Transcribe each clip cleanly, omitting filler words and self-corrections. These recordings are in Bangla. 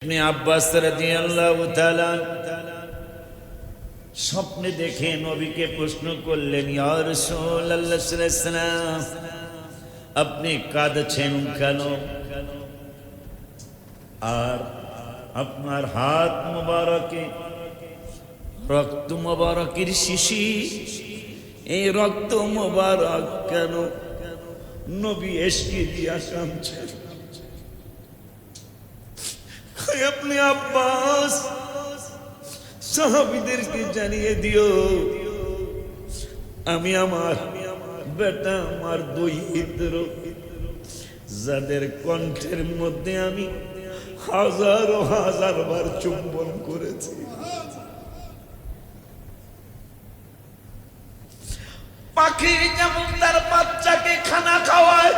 ইবনে আব্বাস রাদিয়াল্লাহু তাআলা স্বপ্নে দেখে নবীকে প্রশ্ন করলেন, ইয়া রাসূলুল্লাহ সাল্লাল্লাহু আলাইহি ওয়াসাল্লাম, আপনি কাঁদছেন কেন? আর আপনার হাত মোবারকে রক্ত মোবারকের শিশি, এই রক্ত মোবারক কেন? নবী এসকে দিয়া কাঁদছেন। আপনি আব্বাস সাহাবীদেরকে জানিয়ে দিও, আমি আমার বেটা, আমার দুই হিদ্র, যাদের কণ্ঠের মধ্যে আমি হাজার হাজার বার চুম্বন করেছি, পাখি যেমন তার বাচ্চাকে খানা খাওয়ায়,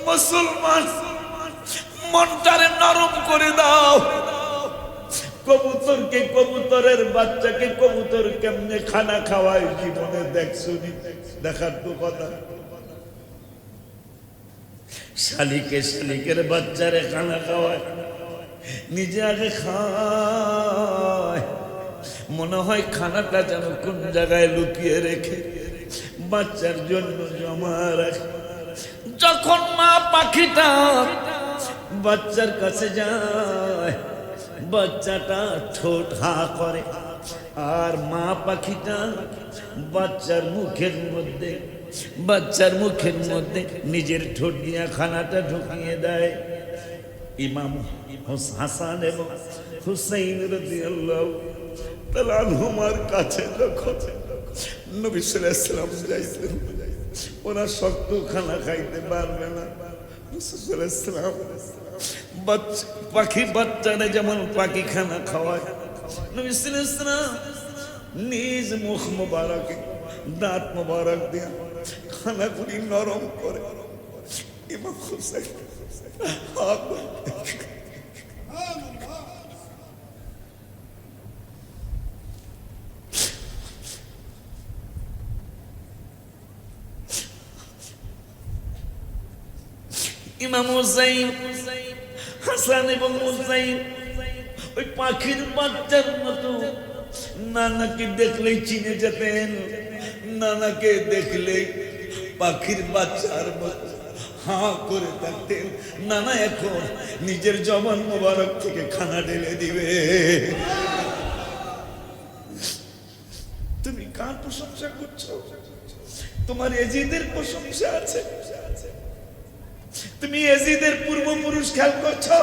মুসলমান মনটারে নরম করে দাও। কবুতরকে, কবুতরের বাচ্চাকে কবুতর কেমনে খানা খাওয়ায় জীবনে দেখছো? দেখার তো কথা। শালিকে শালিকের বাচ্চারে খানা খাওয়ায়, নিজে আগে খায়, মনে হয় খানাটা যেন কোন জায়গায় লুকিয়ে রেখে বাচ্চার জন্য জমা রাখে। যখন মা পাখিটা বাচ্চার কাছে যায়, বাচ্চাটা ঠোঁট হা করে, আর মা পাখিটা বাচ্চার মুখের মধ্যে নিজের ঠোঁট দিয়া খানাটা ঢুকিয়ে দেয়। ইমাম হাসান এবং হুসাইন রাদিয়াল্লাহু তাআলা আনহুমার কাছে যখন নবী সাল্লাল্লাহু আলাইহি ওয়াসাল্লাম যাইতেন, ওরা শক্ত খানা খাইতে পারবে না। পাখি বাচ্চারা যেমন পাখি খানা খাওয়ায়, নবী সাল্লাল্লাহু আলাইহি ওয়াসাল্লাম নিজ মুখ মোবারকে দাঁত মোবারক দিয়া খানাগুলি নরম করে ইমাম হুসাইন ইমাম হুসাইন, হাসান এবং হুসাইন ওই পাখির বাচ্চার মতো নানাকে দেখলেই চিনে যেতেন, নানাকে দেখলেই পাখির বাচ্চার মতো হা করে থাকতেন। নানা এখন নিজের জবান মোবারক থেকে খানা ঢেলে দিবে। তুমি কার প্রশংসা করছো? তোমার এজিদের প্রশংসা আছে। তুমি এজিদের পূর্বপুরুষ খেয়াল করছো?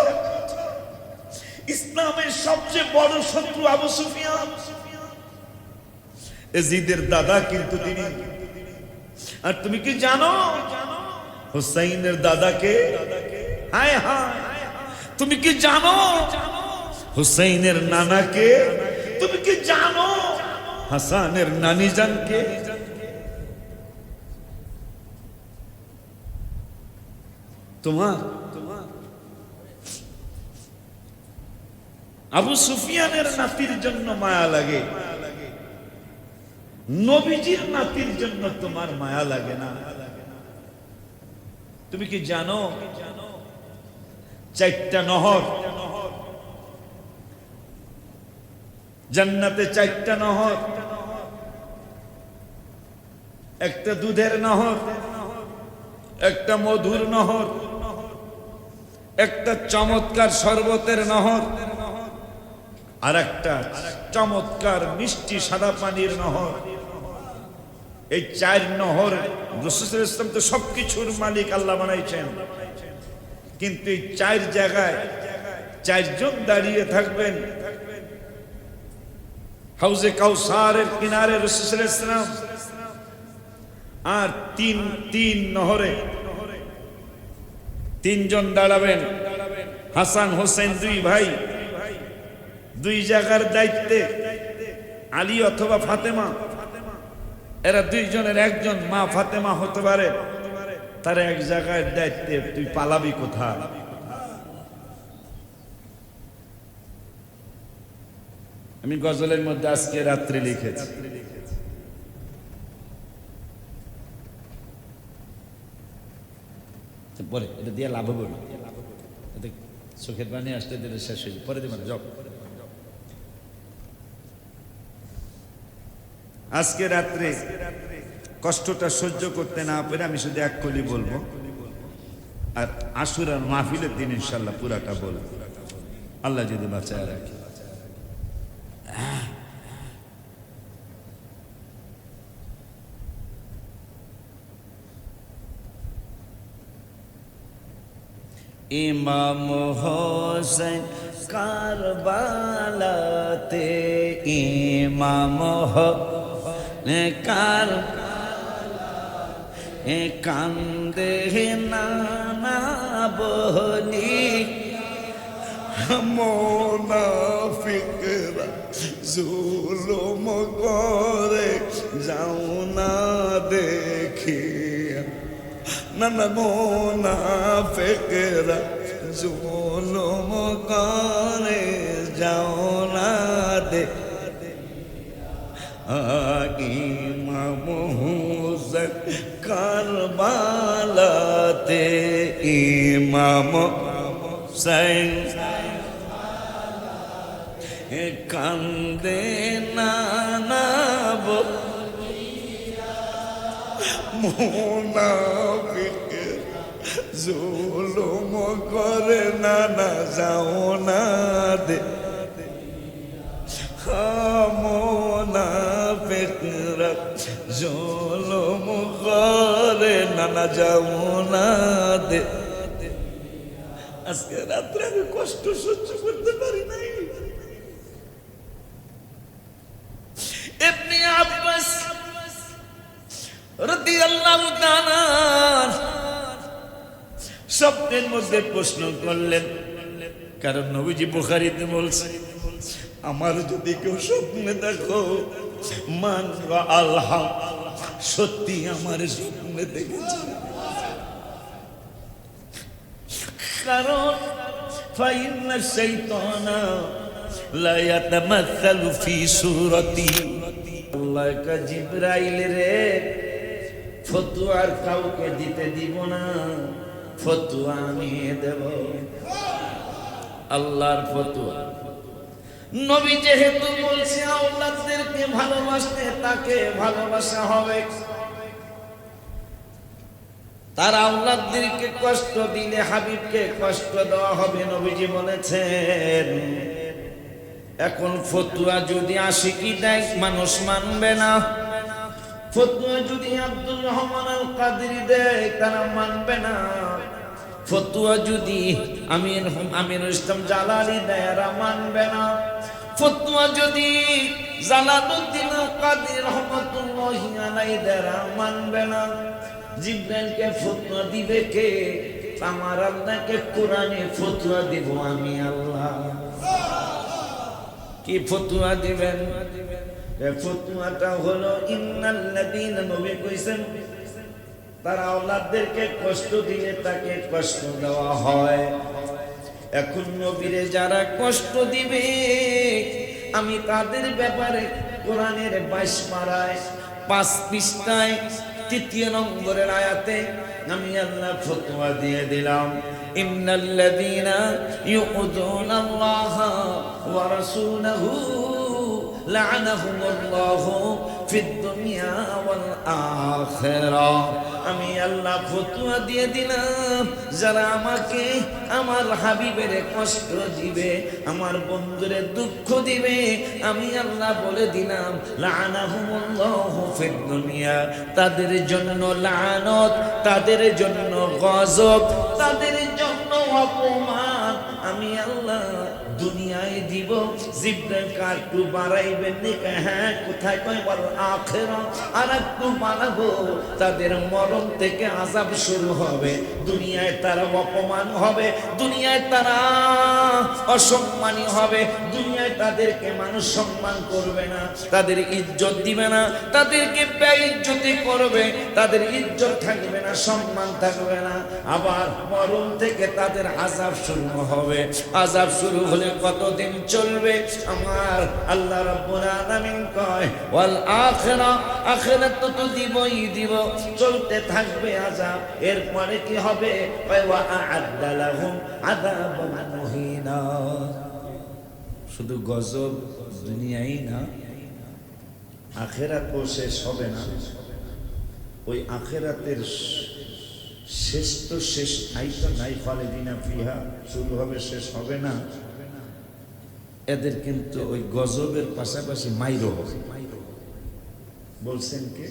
ইসলামের সবচেয়ে বড় শত্রু আবু সুফিয়ান, এজিদের দাদা কিন্তু তিনি। আর তুমি কি জানো হুসাইনের দাদাকে? হায় হায়, তুমি কি জানো হুসাইনের নানাকে? তুমি কি জানো হাসানের নানি জানকে? তোমার আবু সুফিয়ানের নাতির জন্য মায়া লাগে, নবীজির নাতির জন্য তোমার মায়া লাগে না? তুমি কি জানো 4টা নহর জান্নাতে, 4টা নহর, একটা দুধের নহর, একটা মধুর নহর, একটা চমৎকার শরবতের নহর, আর একটা চমৎকার মিষ্টি সাদা পানির নহর। এই 4 নহর রাসূল সাল্লাল্লাহু আলাইহি ওয়াসাল্লাম তো সবকিছুর মালিক আল্লাহ বানাইছেন, কিন্তু এই 4 জায়গায় 4 জন দাঁড়িয়ে থাকবেন। হাউজে কাউসারের কিনারে রাসূল সাল্লাল্লাহু আলাইহি ওয়াসাল্লাম, আর তিন নহরে 3 জন দাঁড়াবেন। হাসান হোসেন 2 ভাই, 2 জায়গার দায়িত্বে, আলী অথবা ফাতেমা, এরা 2 জনের একজন, মা ফাতেমা হতে পারে, তারা এক জায়গায় দায়িত্বে। তুই পালাবি কোথায়? আমি গজলের মধ্যে আজকে রাত্রে লিখেছি, পরে এটা দিয়ে লাভ হবে না। চোখের পানি আসতে দিলে শেষ হয়ে পরে দেবেন জব। আজকে রাত্রে কষ্টটা সহ্য করতে না পেরে আমি শুধু এক কলি বলবো, আর আশুরার মাহফিলের দিন ইনশাল্লাহ পুরাটা বলবো, আল্লাহ যদি বাঁচায় রাখে। ইমাম হোসেন কারবালাতে, ইমাম কারবালাতে কান্দে নানা বলি মুনাফিকরা জুলুম করে যাও না দেখিয়া, নানা মুনাফিকরা জুলুম করে যাও না ইমাম হোসেন কারবালাতে, ইমাম হোসেন কান্দে নানা মুনাফিক জুলুম করে নানা যাও না দে, মুনাফিকরা জুলুম করে নানা যাও না দে। আজকে রাত্রে আমি কষ্ট সহ্য করতে পারি নাই। ইবনে আব্বাস রাদিয়াল্লাহু তাআলা স্বপ্নের মধ্যে প্রশ্ন করলেন, কারণ নবীজি বুখারীতে বলছেন, আমার যদি কেউ স্বপ্নে দেখো মান রাআল হক, সত্যি আমার স্বপ্নে দেখেছে, কারণ ফাইন্না শাইতানা লা ইয়াতামাসসালু ফি সূরাতি। আল্লাহ কা জিবরাইল রে, ফতোয়া আর কাউকে দিতে দিব না, ফতোয়া আমি দেব, আল্লাহর ফতোয়া। নবী যেহেতু বলছে আওলাদদেরকে ভালোবাসতে তাকে ভালোবাসা হবে, তার আওলাদদেরকে কষ্ট দিলে হাবিবকে কষ্ট দেওয়া হবে, নবীজি বলেছেন। এখন ফতোয়া যদি আশিকি দেয় মানুষ মানবে না, ফতোয়া যদি আব্দুর রহমান আল কাদেরী দেয় তারা মানবে না, ফতোয়া যদি আমিনুল ইসলাম জালালি দেয় এরা মানবে না, ফতোয়া যদি জালালউদ্দিন আল কাদেরী রহমাতুল্লাহি আলাইহি দেয় এরা মানবে না। জিবরাইলকে ফতোয়া দিবে কে? আমার আল্লাহকে কোরআনে ফতোয়া দিব আমি আল্লাহ। কি ফতোয়া দিবেন? ফতোয়াটা হলো ইন্নাল্লাযীনা, নবী কইছেন তার আওলাদদেরকে কষ্ট দিলে তাকে কষ্ট দেওয়া হয়। এখন নবীরে যারা কষ্ট দিবে আমি তাদের ব্যাপারে কোরআনের 22 পারায় 5 পৃষ্ঠায় 3 নম্বরের আয়াতে আমি আল্লাহ ফতোয়া দিয়ে দিলাম, ইন্নাল্লাযীনা ইউযুনাল্লাহা ওয়া রাসূলাহু লা'নাহুমুল্লাহু ফিদ দুনিয়া ওয়াল আখিরাহ। আমি আল্লাহ ফতোয়া দিয়ে দিলাম, যারা আমাকে আমার হাবিবের কষ্ট দিবে, আমার বন্ধুরে দুঃখ দিবে, আমি আল্লাহ বলে দিলাম লা'নাহুমুল্লাহু ফিদ দুনিয়া, তাদের জন্য লানত, তাদের জন্য গজব, তাদের জন্য অপমান আমি আল্লাহ দুনিয়ায় দিব। জিবরাইল কাটু বাড়াইবেন নাকি? হ্যাঁ, কোথায় কয় বল আখিরা, আর একটু বাড়াবো, তাদের মরণ থেকে আযাব শুরু হবে, দুনিয়ায় তারা অপমান হবে, দুনিয়ায় তারা অসম্মানী হবে, দুনিয়ায় তাদেরকে মানুষ সম্মান করবে না, তাদের ইজ্জত দিবে না, তাদেরকে বেইজ্জতি করবে, তাদের ইজ্জত থাকবে না, সম্মান থাকবে না। আবার মরণ থেকে তাদের আযাব শুরু হবে, আযাব শুরু হলে কতদিন চলবে? আমার আল্লাহ রাব্বুল আলামিন কয় ওয়াল আখিরাত তো দিবই দিব, চলতে থাকবে আযাব। এরপরে কি হবে? কয় ওয়া আ'আদ্দা লাহুম আযাবান মুহিনা। শুধু গজব দুনিয়াই না, আখিরাতও শেষ হবে না। ওই আখিরাতের শেষ তো শেষ নাই, তো নাই, খালিদিনা ফিহা শুরু হবে শেষ হবে না। এদের কিন্তু ওই গজবের পাশাপাশি মাইরও হবে। বলছেন কে?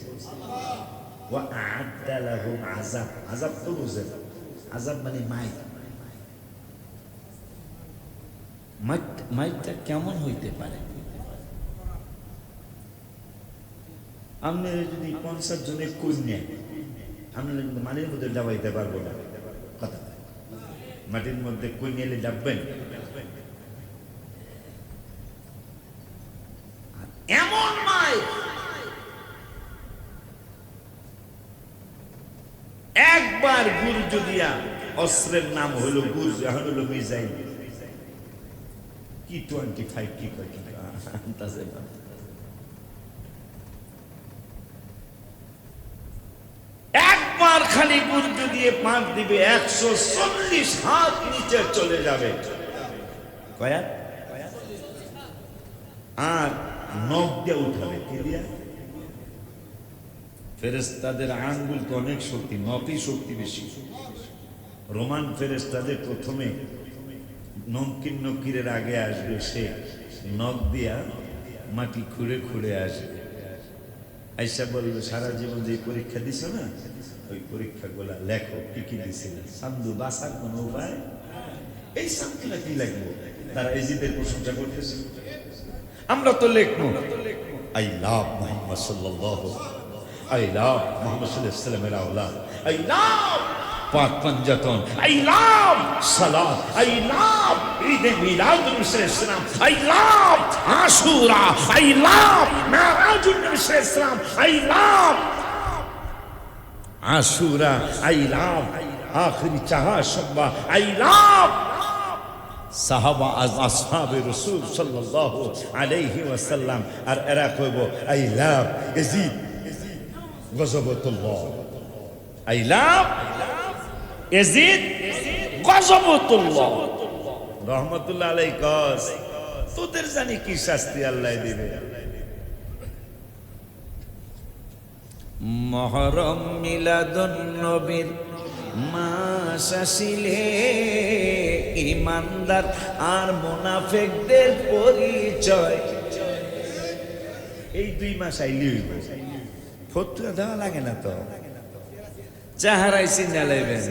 ওয়া আ'আদ্দা লাহুম আযাব। আযাব তো বুঝেন, আযাব মানে মাই। মাইটা কেমন হইতে পারে? আপনি যদি 50 জনের কন্যা আপনি কিন্তু মাটির মধ্যে ডাবাইতে পারবো না। কথা, মাটির মধ্যে কন্যা এলে ডাববেন? এমন মাই একবার গুরজ দিয়া, অস্ত্রের নাম হলো গুরজ, এখন হলো মিসাইল। কি 25 কি কয় কি আনতাছে না। একবার খালি গুরজ দিয়ে পাঁচ দিবে, 140 হাত নিচে চলে যাবে। কয়া আর নখ দিয়ে উঠাবে। কি দিয়া? ফেরেশতাদের আঙ্গুল তো অনেক শক্তি, নখই শক্তি বেশি। রোমান ফেরেশতাদের প্রথমে নকিরের আগে আসবে, সে নখ দিয়া মাটি খুঁড়ে খুঁড়ে আসবে। আইসা বলবে সারা জীবন যে পরীক্ষা দিছ না, ওই পরীক্ষাগুলা লেখো, কি কি দিছিল। সান্দু বাসার কোন উপায়? এই সান্দুলা কি লাগবো? তারা এজিদের প্রশংসা করতেছে, আমরা তো লেখবো আই লাভ মুহাম্মদ সাল্লাল্লাহু, আই লাভ মুহাম্মদ সাল্লাল্লাহু আলাইহি ওয়াসাল্লামের আওলাদ, আই লাভ পাক পাঞ্জাতন, আই লাভ সালাত, আই লাভ ঈদে মিলাদুন নবী সাল্লাল্লাহু আলাইহি ওয়াসাল্লাম, I love Ashura, I love মেরাজুন নবী সাল্লাল্লাহু আলাইহি ওয়াসাল্লাম, I love Ashura, I love আখিরি চাহা শব্বা, আই লাভ সাহাবা আসহাবে রাসূল সাল্লাল্লাহু আলাইহি ওয়াসাল্লাম। আর এরা কইব আই লাভ ইয়াজিদ গজবতুল্লাহ, আই লাভ ইয়াজিদ গজবতুল্লাহ রহমাতুল্লাহ আলাইহি। কস তোদের জানি কি শাস্তি আল্লাহ দিবে। মুহররম মিলাদুন নবীর মাস আসিলে ইমানদার আর মুনাফিকদের পরিচয়। এই 2 মাস আইলি হইব, ফতোয়া দেওয়া লাগে না তো, চেহারাই চিন্তা লাইবেন।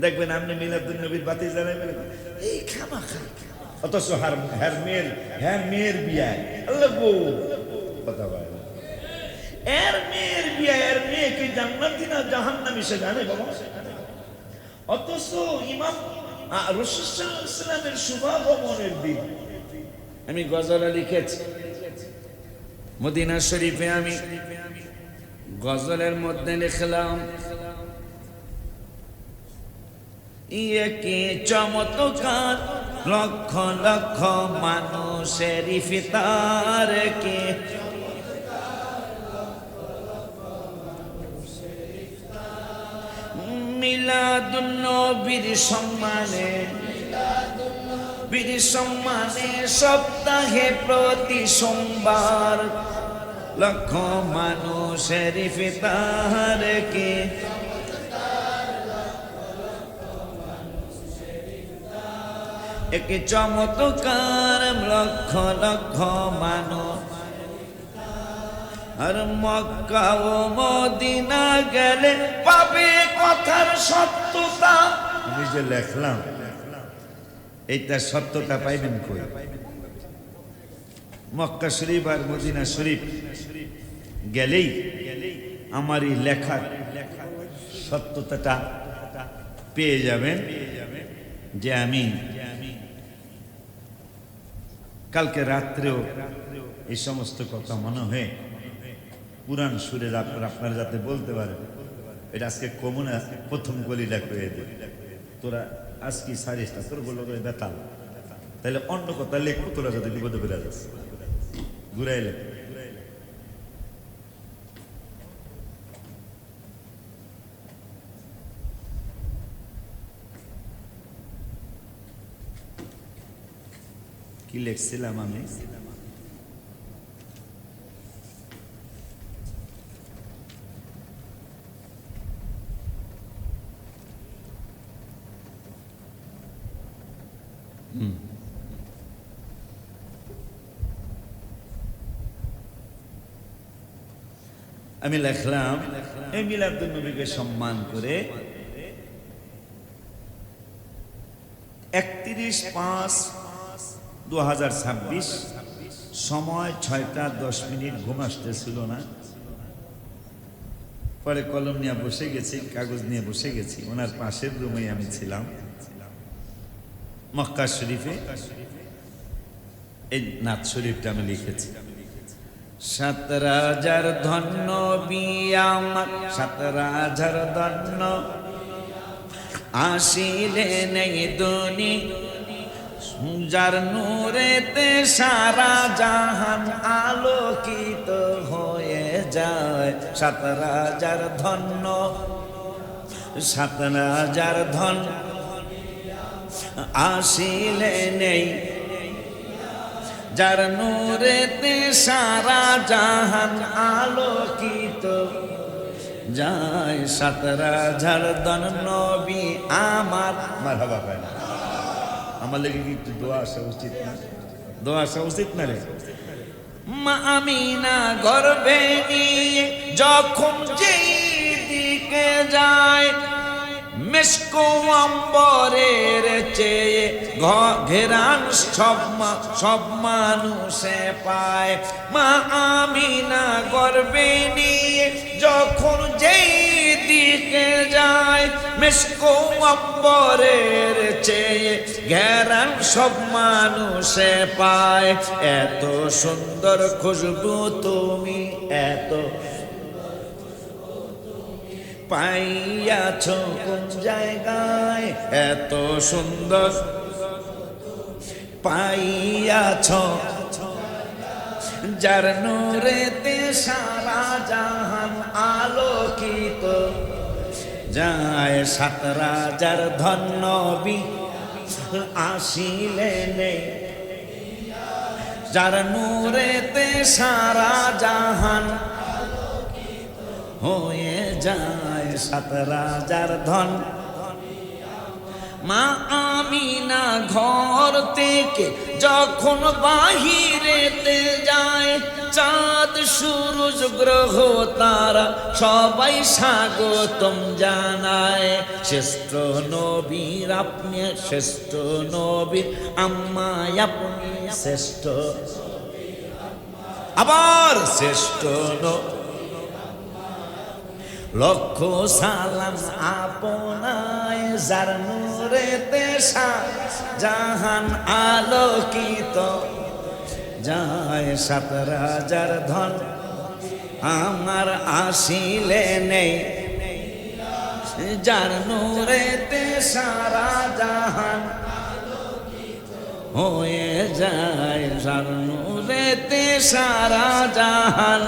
দেখবেন আপনি মিলাদুন নবীর বাতি জ্বালাইবেন, এই খামাখা, অথচ হ্যার মেয়ের বিয়ায় আল্লাহ বউ কথা বলে, এর মেয়ের বিয়া, এর মেয়ে কি জান্নাতি না জাহান্নামী সে জানে বাবা। অথচ ইমাম রাসূল সাল্লাল্লাহু আলাইহি ওয়াসাল্লামের শুভাগমনের দিন আমি গজলে লিখেছি, মদিনা শরীফে আমি গজলের মধ্যে লিখলাম, ইয়ে কি চমৎকার লক্ষ লক্ষ মানুষের ইফতার, কে মিলাদুন নবীর সম্মানে, বীর সম্মানে সপ্তাহে প্রতি সোমবার লক্ষ মানুষের ইফতার, কে এক চমৎকার লক্ষ লক্ষ মানুষ। আর মক্কা ও মদিনা গেলে পাবে কথার সত্যতা। আমি যে লেখলাম এইটা সত্যতা পাইবেন কই? মক্কা শরীফ আর মদিনা শরীফ গেলেই আমার এই লেখার সত্যতাটা পেয়ে যাবেন। যে আমি কালকে রাত্রেও এই সমস্ত কথা মনে হয় পুরাণ সুরের আপনারা যাতে বলতে পারেন, এটা আজকে কমনা প্রথম গলিটা করে দে, তোরা আজকে সারিস না, তোর বললো করে বেতাল তাহলে অন্য কথা লেখো, তোরা যাতে বিপদে বেড়ে যাচ্ছে, ঘুরাই লেখ। কি লিখছিলাম আমি? আমি লিখলাম এই মিলাদুন নবীকে সম্মান করে 31/5/2026 সময় 6টা 10 মিনিট, ঘুম আসতেছিল না। পরে কলম নিয়ে বসে গেছি, কাগজ নিয়ে বসে গেছি। ওনার পাশের রুমে আমি ছিলাম মক্কা শরীফে। এই নাথ শরীফটা আমি লিখেছি। 17,000 ধন্য বিয়ামা, 17,000 ধন্য আসিলেন এই দুনি, যার নূরেতে সারা জাহান আলোকিত হয়ে যায়। 17,000 ধন্য, 17,000 ধন্য আসিলেন এই, যার নূরেতে সারা জাহান আলোকিত যায়। 17,000 ধন্য নবী আমার। মারহাবা ভাই, আমার লেগে কি একটু দোয়া আসা উচিত না? দোয়া আসা উচিত না রে? মা আমিনা গর্ভে নিয়ে যখন যেই দিকে যায়, মেশকো আম্বরের চেয়ে ঘেরান সব মানুষে পায়। মা আমিনা গর্ভে নিয়ে যখন যেই দিকে যায়, মেশকো আম্বরের চেয়ে ঘেরান সব মানুষে পায়। এত সুন্দর খুশবু তুমি, এত পাইয়াছ কোন জায়গায়? এত সুন্দর পাইয়াছ, যার নূরেতে সারা জাহান আলোকিত যায়। 17,000 ধন্য নবী আসিলেন, যার নূরেতে সারা জাহান হয়ে যায়। 17,000 ধন। মা আমিনা ঘর থেকে যখন বাহিরেতে যায়, চাঁদ সূরজ গ্রহ তারা সবাই স্বাগতম জানায়। শ্রেষ্ঠ নবীর আপনি, শ্রেষ্ঠ নবীর আম্মায় আপনি, শ্রেষ্ঠ আবার শ্রেষ্ঠ নবী, লক্ষ সালাম আপনায়, যার নূরেতে জাহান আলোকিত যায়। 17,000 ধন আমার আসিলেন, যার নূরেতে সারা জাহান হয়ে যায়। যার নূরেতে সারা জাহান।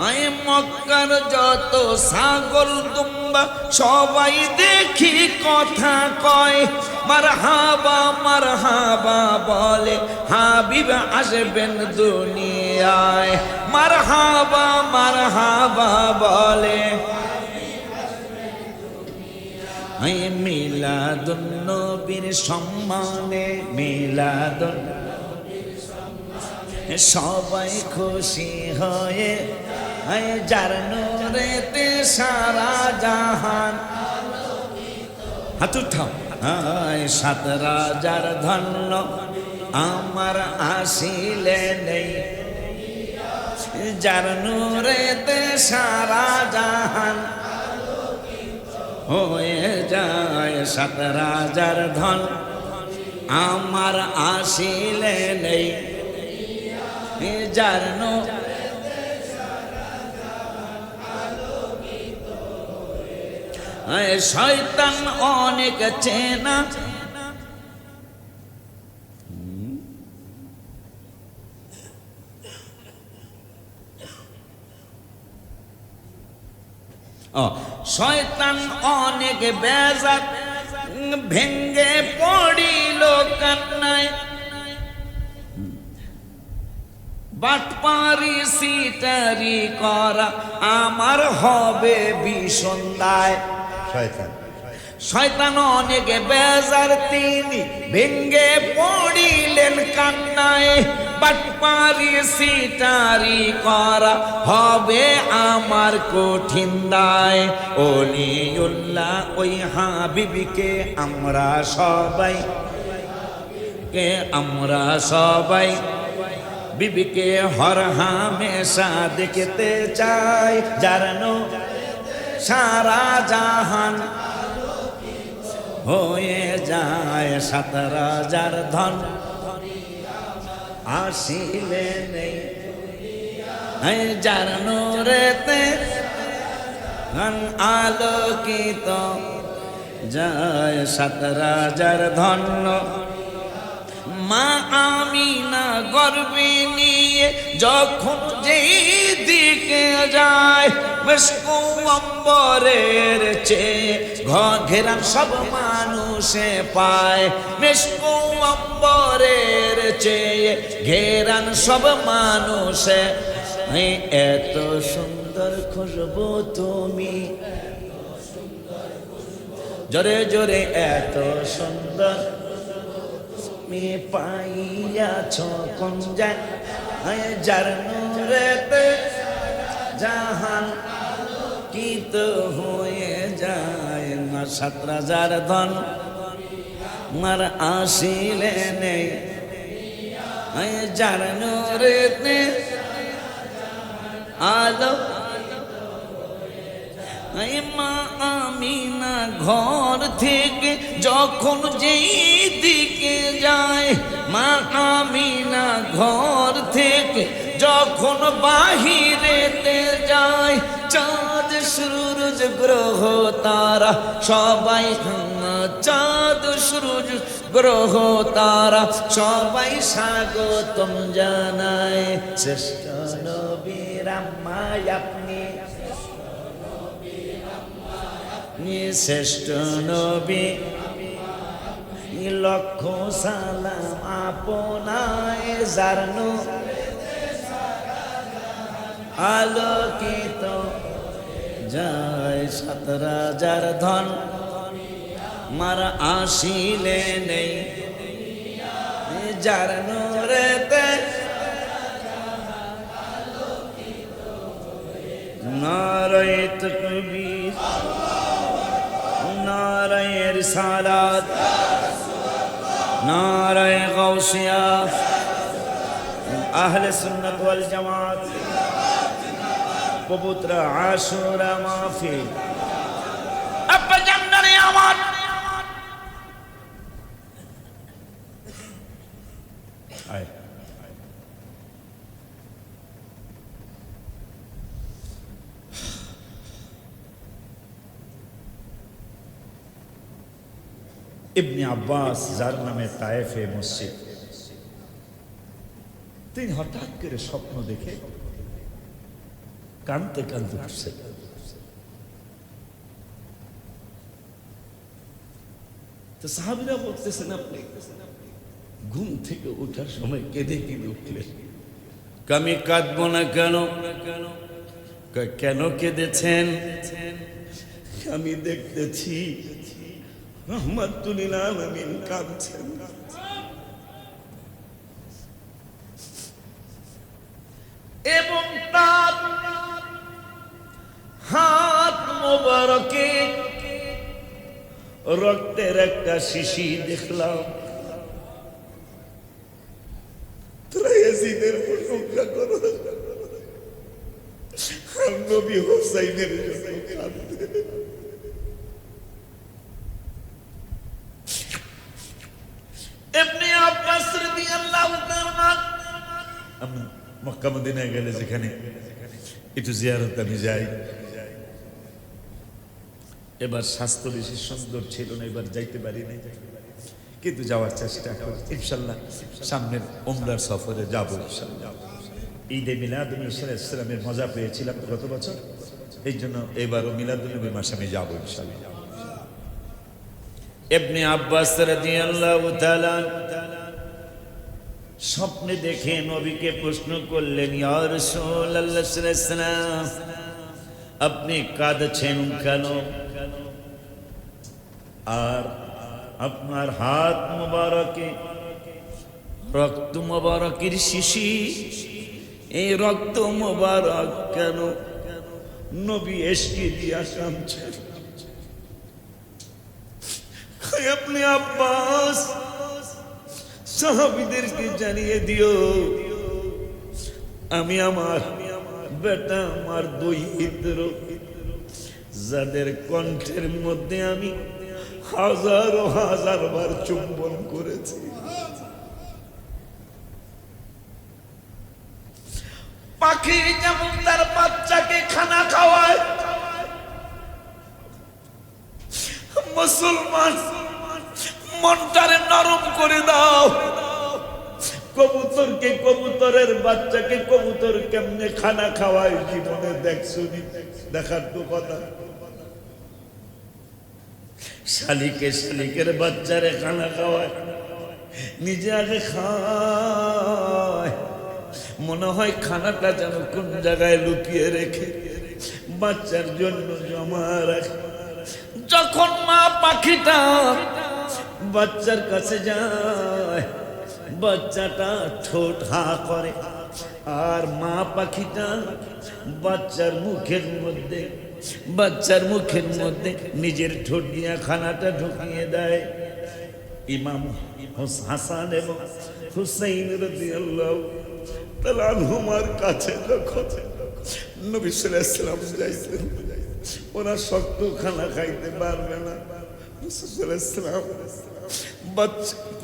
আয় মক্কার যত ছাগল দুম্বা সবাই দেখি কথা কয়, মারহাবা মারহাবা বলে, হাবিব আসবেন দুনিয়ায়। মারহাবা মারহাবা বলে, আয় মিলাদুন নবীর সম্মানে, মিলাদুন সবাই খুশি হয়ে, যার নূরেতে সারা জাহান। হাত উঠাও। 17,000 ধন্য আমার আসিলেন, যার নূরেতে সারা জাহান হয়ে যায়। 17,000 ধন আমার আসিলেন, যার শয়তান অনেক চেনা শয়তান অনেক বেজাত ভেঙ্গে পড়িল কান্নায়, বাটপারি সিটারি করা আমার হবে বিসন্ধায়। শয়তান অনেক বেজার তিনি ভেঙ্গে পড়িলেন কান্নায়, বাটপারি সিটারি করা হবে আমার কঠিন দায়। ওলিউল্লাহ ওই হাবিবকে আমরা সবাই বিবিকে হর হামেশা দেখতে চাই, জানো সারা জাহান হয়ে যায় 17,000 ধন আসিলে নেই, যার নূরেতে আলোকিত যায় 17,000 ধন্য। মা আমিনা গর্বে নিয়ে যখন যেই দিকে যায়, মিশকু অম্বরের চেয়ে ঘেরান সব মানুষে পায়, মিশকু অম্বরের চেয়ে ঘেরান সব মানুষে। এত সুন্দর খুশবু তুমি, জোরে জোরে এত সুন্দর পাইয়াছ কোন যায়, যার নূরেতে জাহান কিত হয়ে যায় না 17,000 ধন মার আসিলে নেই, যার নূরেতে আলো। মা আমিনা ঘর থেকে যখন যেই দিকে যায়, মা আমিনা ঘর থেকে যখন বাহিরেতে যায়, চাঁদ সূরজ গ্রহ তারা সবাই, চাঁদ সূরজ গ্রহ তারা সবাই স্বাগতম জানায়। শ্রেষ্ঠ নবীর আম্মায় আপনি, শ্রেষ্ঠ নবী লক্ষ সালাম আপনায়, যার আলোকিত যায় 17,000 ধন মার আসিলে নেই, যার নূরেতে নারায়ে তাকবীর, নারায়ে রিসালাত, নারায়ে গাউসিয়া, আহলে সুন্নাত ওয়াল জামাত পবিত্র আশুরা মাহফিল। আব্বা জান্নারে আমার আয় ইবনে আব্বাস, যার নামে তায়েফে মসজিদ, তিনি হঠাৎ করে স্বপ্ন দেখে কাঁদতে কাঁদতে উঠছে। তো সাহাবীরা বলতেছেন আপনি ঘুম থেকে ওঠার সময় কেঁদে কেঁদে উঠলেন। আমি কাঁদবো না কেন? কেন কেঁদেছেন? আমি দেখতেছি রহমাতুল আলামিন কাঁদছেন, এবং তার হাত মোবারকে রক্তের একটা শিশি দেখলাম। তোরা ইয়াজিদের প্রশংসা করো, আর নবী হোসাইনের জন্য কাঁদতে। ইবনে আব্বাস রাদিয়াল্লাহু তাআলা, আমরা মক্কা মদিনায় গেলে যেখানে একটু জিয়ারত আমি যাই, এবার স্বাস্থ্য বেশি সুন্দর ছিল না, এবার যাইতে পারি নাই, কিন্তু যাওয়ার চেষ্টা করি ইনশাআল্লাহ। সামনের উমরার সফরে যাব ইনশাআল্লাহ। ঈদে মিলাদ নবী সাল্লাল্লাহু আলাইহি ওয়াসাল্লামের মজা পেয়েছিলাম গত বছর, এই জন্য এবারও মিলাদুন নবী মাসে আমি যাবো ইনশাআল্লাহ। ইবনে আব্বাস রাদিয়াল্লাহু তাআলা স্বপ্নে দেখে নবীকে প্রশ্ন করলেন, ইয়া রাসূলুল্লাহ সাল্লাল্লাহু আলাইহি ওয়াসাল্লাম, আপনি কাঁদছেন কেন? আর আপনার হাত মোবারকে রক্ত মোবারকের শিশি, এই রক্ত মোবারক কেন? নবী এসকে দিয়া কাঁদছেন। আপনি আব্বাস সাহাবীদেরকে জানিয়ে দিও, আমি আমার বেটা, আমার দুই হিদ্র, যাদের কণ্ঠের মধ্যে আমি হাজারো হাজার বার চুম্বন করেছি, পাখি যেমন তার বাচ্চাকে খানা খাওয়ায়, মুসলমান মনটারে নরম করে দাও। কবুতরকে, কবুতরের বাচ্চাকে কবুতর কেমনে খানা খাওয়ায় জীবনে দেখছো? দেখার তো কথা। শালিকে শালিকের বাচ্চারে খানা খাওয়ায়, নিজে আগে খায়, মনে হয় খানাটা যেন কোন জায়গায় লুকিয়ে রেখে বাচ্চার জন্য জমা রাখে। যখন মা পাখিটা বাচ্চার কাছে যায়, বাচ্চাটা ঠোঁট হা করে, আর মা পাখিটা বাচ্চার মুখের মধ্যে নিজের ঠোঁট দিয়া খানাটা ঢুকিয়ে দেয়। ইমাম হাসান এবং হুসাইন রাদিয়াল্লাহু তাআলা আনহুমার কাছে যখন নবী সাল্লাল্লাহু আলাইহি ওয়াসাল্লাম যাইতেন, ওরা শক্ত খানা খাইতে পারবে না।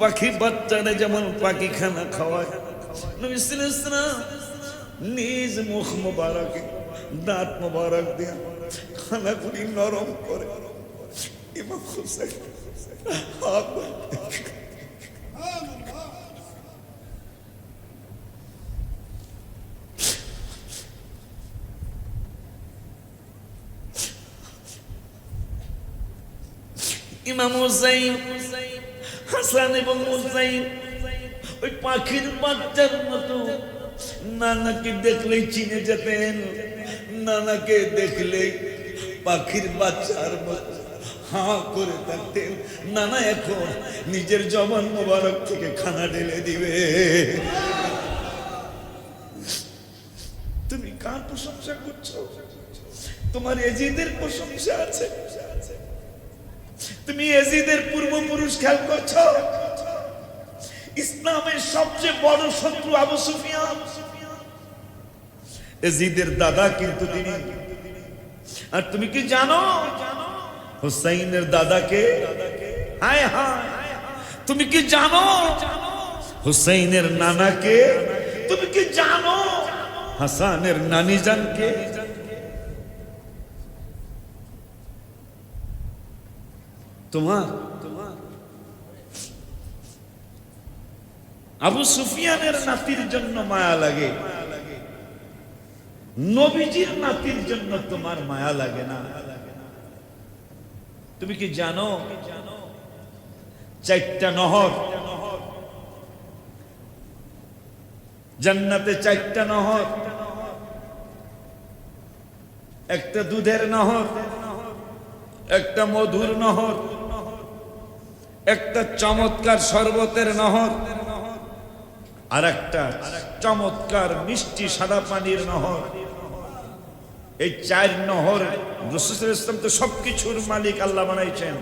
পাখি বাচ্চারা যেমন পাখি খানা খাওয়ায়, নবী সাল্লাল্লাহু আলাইহি ওয়াসাল্লাম নিজ মুখ মোবারকে দাঁত মোবারক দিয়ে খানাগুলি নরম করে ইমাম হুসাইন ইমাম হুসাইন, হাসান এবং হুসাইন ওই পাখির বাচ্চার মতো নানাকে দেখলেই চিনে যেতেন, নানাকে দেখলেই পাখির বাচ্চার মতো হা করে থাকতেন। নানা এখন নিজের জবান মোবারক থেকে খানা ঢেলে দিবে। তুমি কার প্রশংসা করছো? তোমার এজিদের প্রশংসা আছে। তুমি এজিদের পূর্বপুরুষ খেয়াল করছো? ইসলামের সবচেয়ে বড় শত্রু আবু সুফিয়ান, এজিদের দাদা কিন্তু তিনি। আর তুমি কি জানো হুসাইনের দাদাকে? হায় হায়, তুমি কি জানো হুসাইনের নানাকে? তুমি কি জানো হাসানের নানি জানকে? তোমার আবু সুফিয়ানের নাতির জন্য মায়া লাগে, নবীজির নাতির জন্য তোমার মায়া লাগে না? তুমি কি জানো 4টা নহর জান্নাতে, 4টা নহর, একটা দুধের নহর, একটা মধুর নহর, একটা চমৎকার শরবতের নহর, আর একটা চমৎকার মিষ্টি সাদা পানির নহর। এই 4 নহর রাসূল সাল্লাল্লাহু আলাইহি ওয়াসাল্লাম তো সবকিছুর মালিক আল্লাহ বানাইছেন,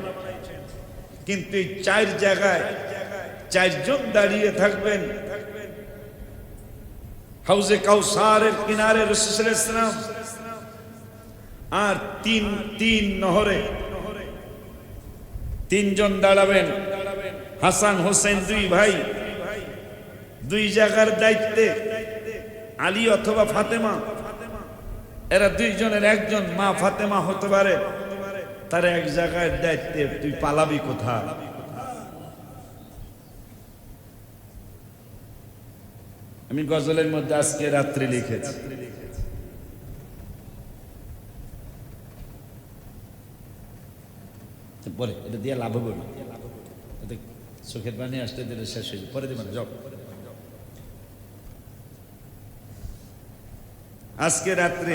কিন্তু এই 4 জায়গায় 4 জন দাঁড়িয়ে থাকবেন। হাউজে কাউসারের কিনারে রাসূল সাল্লাল্লাহু আলাইহি ওয়াসাল্লাম, আর তিন নহরে 3 জন দাঁড়াবেন। হাসান হোসেন 2 ভাই, 2 জায়গার দায়িত্বে, আলী অথবা ফাতেমা, এরা 2 জনের একজন, মা ফাতেমা হতে পারে, তার এক জায়গায় দায়িত্বে। তুই পালাবি কোথায়? আমি গজলের মধ্যে আজকে রাত্রে লিখেছি, পরে এটা দিয়ে লাভ হবে না, এতে চোখের পানি আসতে দিলে শেষ হয়ে যাবে, পরে দেবেন যাও। আজকে রাত্রে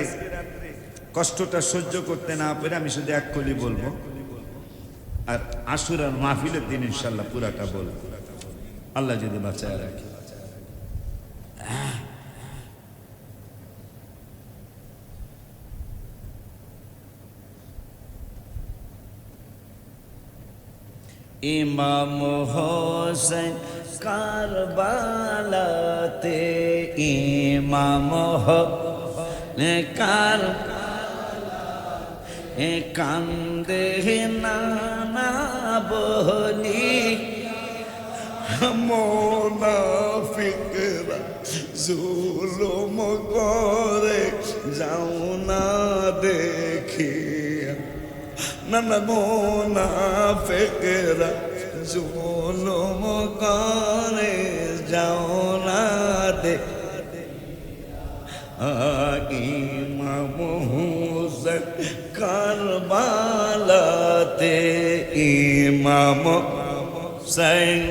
কষ্টটা সহ্য করতে না পেরে আমি শুধু এক কলি বলবো, আর আশুরার মাহফিলের দিন ইনশাল্লাহ পুরাটা বলবো, আল্লাহ যদি বাঁচায় রাখে। ইমাম হোসেন কারবালাতে, ইমাম কারবালাতে কান্দে নানা বলি মুনাফিকরা জুলুম করে যাও না দেখিয়া, নানা মুনাফিকরা জুলুম করে যাও না ইমাম হোসেন কারবালাতে, ইমাম হোসেন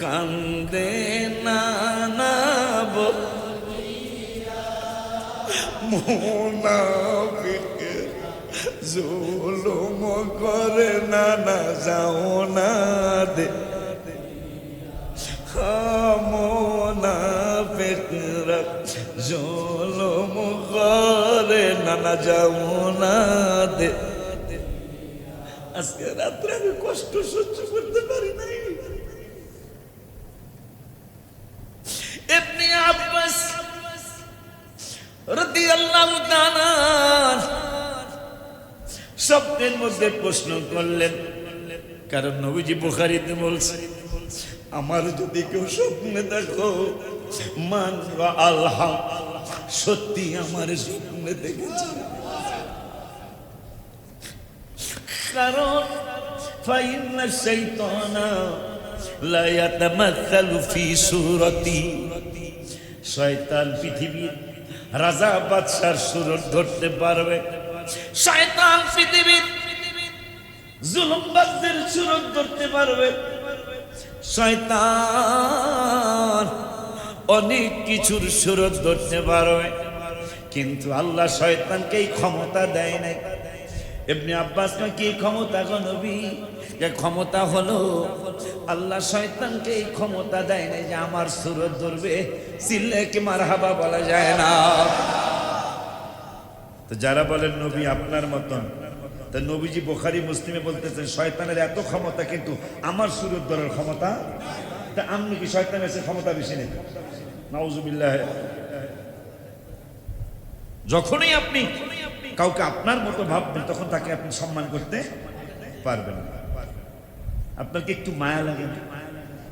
কান্দে নানা মুনাফিকের জুলুম করে নানা যাও না দে, মুনাফিকরা জুলুম করে নানা যাও না দে। আজকে রাত্রে আমি কষ্ট সহ্য করতে পারি নাই। ইবনে আব্বাস রাদিয়াল্লাহু তাআলা স্বপ্নের মধ্যে প্রশ্ন করলেন, কারণ নবীজি বুখারীতে বলছেন, আমার যদি কেউ স্বপ্নে দেখো মান আল্লাহ, সত্যি আমার স্বপ্নে দেখেছে, কারণ ফাইন্না শাইতানা লা ইয়াতামাসসালু ফি সূরাতি, শয়তান পৃথিবীর রাজা বাদশার সুরত ধরতে পারবে, শয়তান পৃথিবীর জুলুমবাজদের সুরত ধরতে পারবে, শয়তান অনেক কিছুর সুরত ধরতে পারবে, কিন্তু আল্লাহ শয়তানকে এই ক্ষমতা দেয় নাই। ইবনে আব্বাস কি ক্ষমতা গো নবী? যে ক্ষমতা হলো আল্লাহ শয়তানকে এই ক্ষমতা দেয় নাই যে আমার সুরত ধরবে, চিল্লে কি মারহাবা বলা যায় না? তো যারা বলেন নবী আপনার মতন, তা নবীজি বুখারী মুসলিমে বলতেছেন শয়তানের এত ক্ষমতা কিন্তু আমার সুরত ধরার ক্ষমতা, তা আপনি কি শয়তানের কাছে ক্ষমতা বেশি নেই? নাউজুবিল্লাহ। যখনই আপনি কাউকে আপনার মতো ভাববেন তখন তাকে আপনি সম্মান করতে পারবেন না। আপনাকে একটু মায়া লাগে না?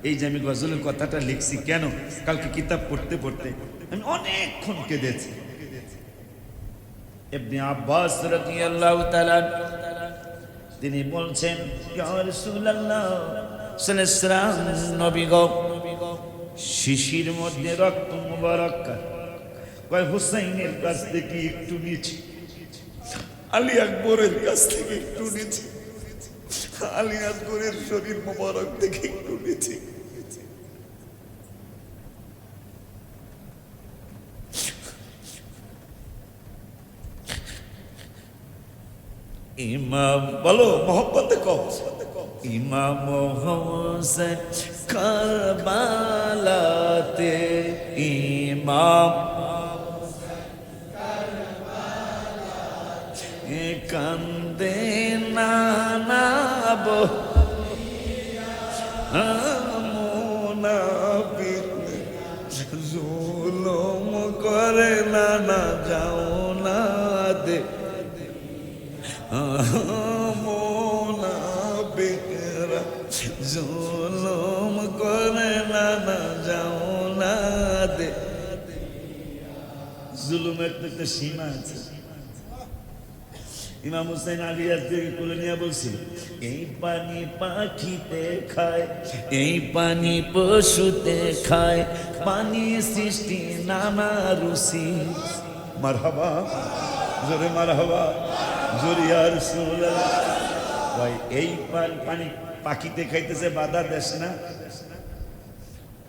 এই যে আমি গজলের কথাটা লিখছি কেন, কালকে কিতাব পড়তে পড়তে আমি অনেকক্ষণ কেঁদেছি। ইবনে আব্বাস রাদিয়াল্লাহু তাআলা তিনি বলছেন, ইয়া রাসূলুল্লাহ সাল্লাল্লাহু আলাইহি ওয়াসাল্লাম, নবী গো, শিশির মধ্যে রক্ত মুবারক কয় হুসাইনের কাছ থেকে একটু নিচে, আলী আকবরের কাছ থেকে একটু নিচে, আলী আকবরের শরীর মুবারক থেকে একটু নিচে, ইমাম বলো মোহব্বতে কও, ইমাম হোসেন কারবালাতে, ইমাম কান্দে নানা মুনাফিক জুলুম করে নানা যাও না দে, মুনাফিকরা জুলুম করে নানা যাও না দে। জুলুমের তো একটা সীমা আছে। ইমাম হুসাইন আলিয়ার থেকে কোলে নিয়ে বলছিল, এই পানি পাখিতে খায়, এই পানি পশুতে খায়, পানি সৃষ্টি নানা রুচি। মারহাবা, জোরে মারহাবা, জুরিয়া রাসূলুল্লাহ। ভাই এই পানি পাখিতে খাইতেছে বাধা দেশ না,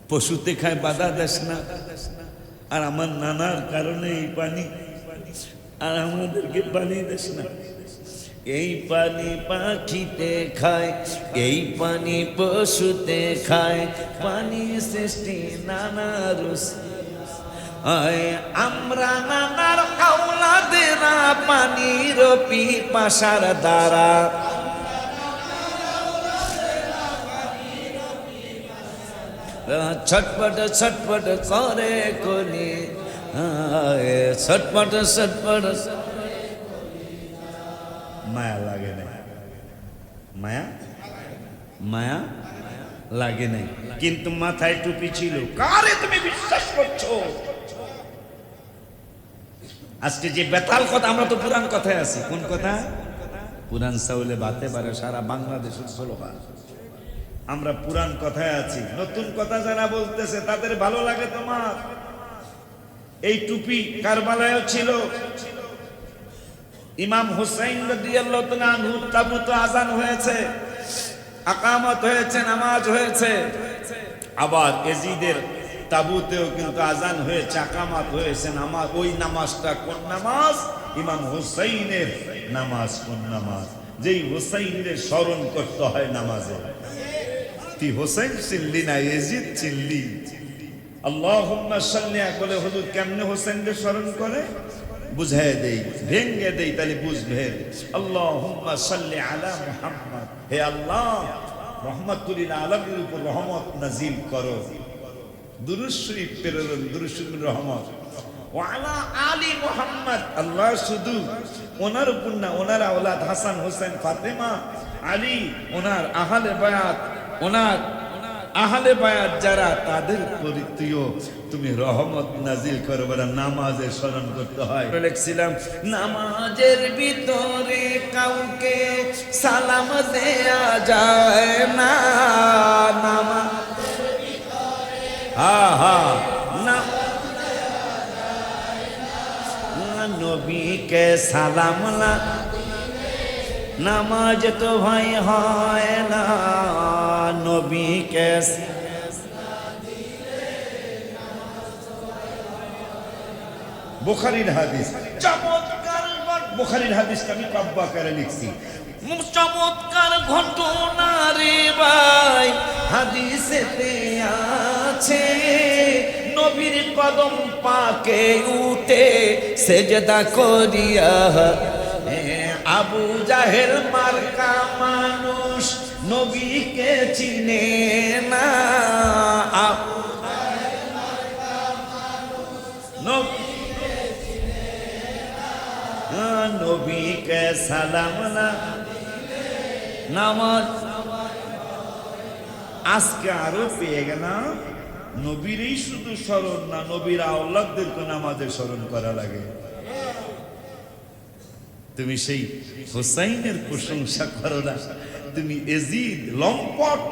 পশুতে খায় বাধা দেশ না, আর আমার নানার কারণে এই পানি, আর আমাদেরকে পানি দেশ না। এই পানি পাখিতে খায়, এই পানি পশুতে খায়, পানি সৃষ্টি নানা রস। আমরা নানার আওলাদেরা পানির পিপাসার দ্বারা, ছটপট ছটপট করে কলি, ছটপট ছটপট। মায়া লাগে না, মায়া মায়া লাগে নাই, কিন্তু মাথায় টুপি ছিল। কারে তুমি বিশ্বাস করছো? আজকে যে বেতাল কথা, আমরা তো পুরান কথায় আছি। কোন কথা? পুরান চাউলে বাতে পারে সারা বাংলাদেশের স্লোগান। আমরা পুরান কথায় আছি। নতুন কথা যারা বলতেছে তাদের ভালো লাগে তোমার? এই টুপি কারবালায়ও ছিল। ইমাম হুসাইন রাদিয়াল্লাহু তাআলা আনহু তাবুতে আযান হয়েছে, আকামত হয়েছে, নামাজ হয়েছে। আবার এজিদের তাবুতেও কিন্তু আযান হয়েছে, আকামত হয়েছে, নামাজ। ওই নামাজটা কোন নামাজ? ইমাম হুসাইনের নামাজ। কোন নামাজ? যেই হুসাইনের স্মরণ করতে হয় নামাজে। তুই হুসাইন চিনলি না, এজিদ চিনলি। আল্লাহুম্মা সাল্লি বলে হুজুর কেমনে হুসাইনকে স্মরণ করে? বুঝায় দেই, ভেঙ্গে দেই, তাহলে বুঝবে। আল্লাহুম্মা সাল্লি আলা মুহাম্মদ, হে আল্লাহ রহমাতুল লিল আলামিনের উপর রহমত নাজিল করো। দুরূদ শরীফ প্রেরণ, দুরূদ শরীফের রহমত। ওয়া আলা আলি মুহাম্মদ, আল্লাহ শুধু ওনার উপর না, ওনার আওলাদ হাসান, হোসেন, ফাতেমা, আলী, ওনার আহলে বায়াত, ওনার আহলে বায়াত যারা, তাদের প্রতিও তুমি রহমত নাজিল করো। বলে নামাজে স্মরণ করতে হয়। লিখছিলাম নামাজের ভিতরে কাউকে সালাম দেয়া যায় না। নামাজের ভিতরে, হ্যাঁ হ্যাঁ, নবীকে সালাম না নামাজ তো ভাই হয় না। নবীকে বুখারীর হাদিস, চমৎকার বুখারীর হাদিসটা আমি কাব্বা করে লিখছি। চমৎকার ঘটনা রে ভাই হাদিসেতে আছে। নবীর কদম পাকে উঠে সেজদা করিয়া আবু জাহেল মার্কা মানুষ নবীকে চিনে না। আবু জাহেল মার্কা মানুষ নবীকে সালাম না নামাজ। আজকে আরো পেয়ে গেলাম নবীরই শুধু স্মরণ না, নবীর আওলাদদেরকে নামাজে স্মরণ করা লাগে। তুমি সেই হুসাইনের প্রশংসা করো না, তুমি এজিদ লম্পট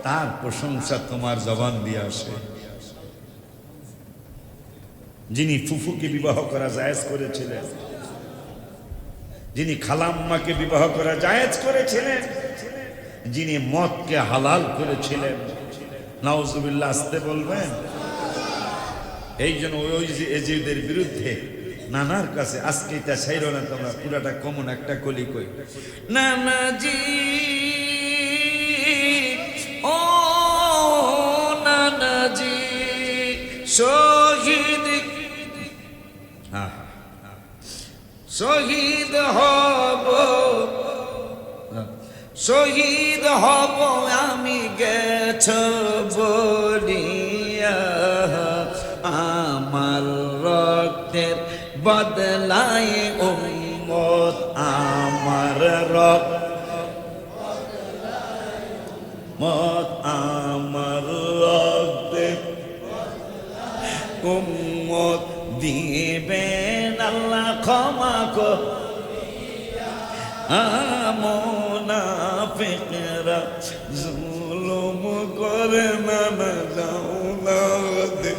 তার প্রশংসা তোমার জবান দিয়ে আসে। যিনি ফুফুকে বিবাহ করা জায়েজ করেছিলেন, যিনি খালাম্মাকে বিবাহ করা জায়েজ করেছিলেন, যিনি মদকে হালাল করেছিলেন, নাউজুবিল্লাহ আসতে বলবেন। এই জন্য ওই এজিদের বিরুদ্ধে নানার কাছে আজকে এটা ছাইরো না তোমরা, পুরাটা কমন একটা কলি কই। নানাজি ও নানাজি শহীদ, হ্যাঁ শহীদ হব, শহীদ হব আমি গেছ বলিয়া, আমার রক্তের বদলায় উম্মত, আমার রক্ত আমার রক্তের উম্মত দিবেন আল্লাহ ক্ষমা করিয়া। মুনাফিকরা জুলুম করে না যাও না দে,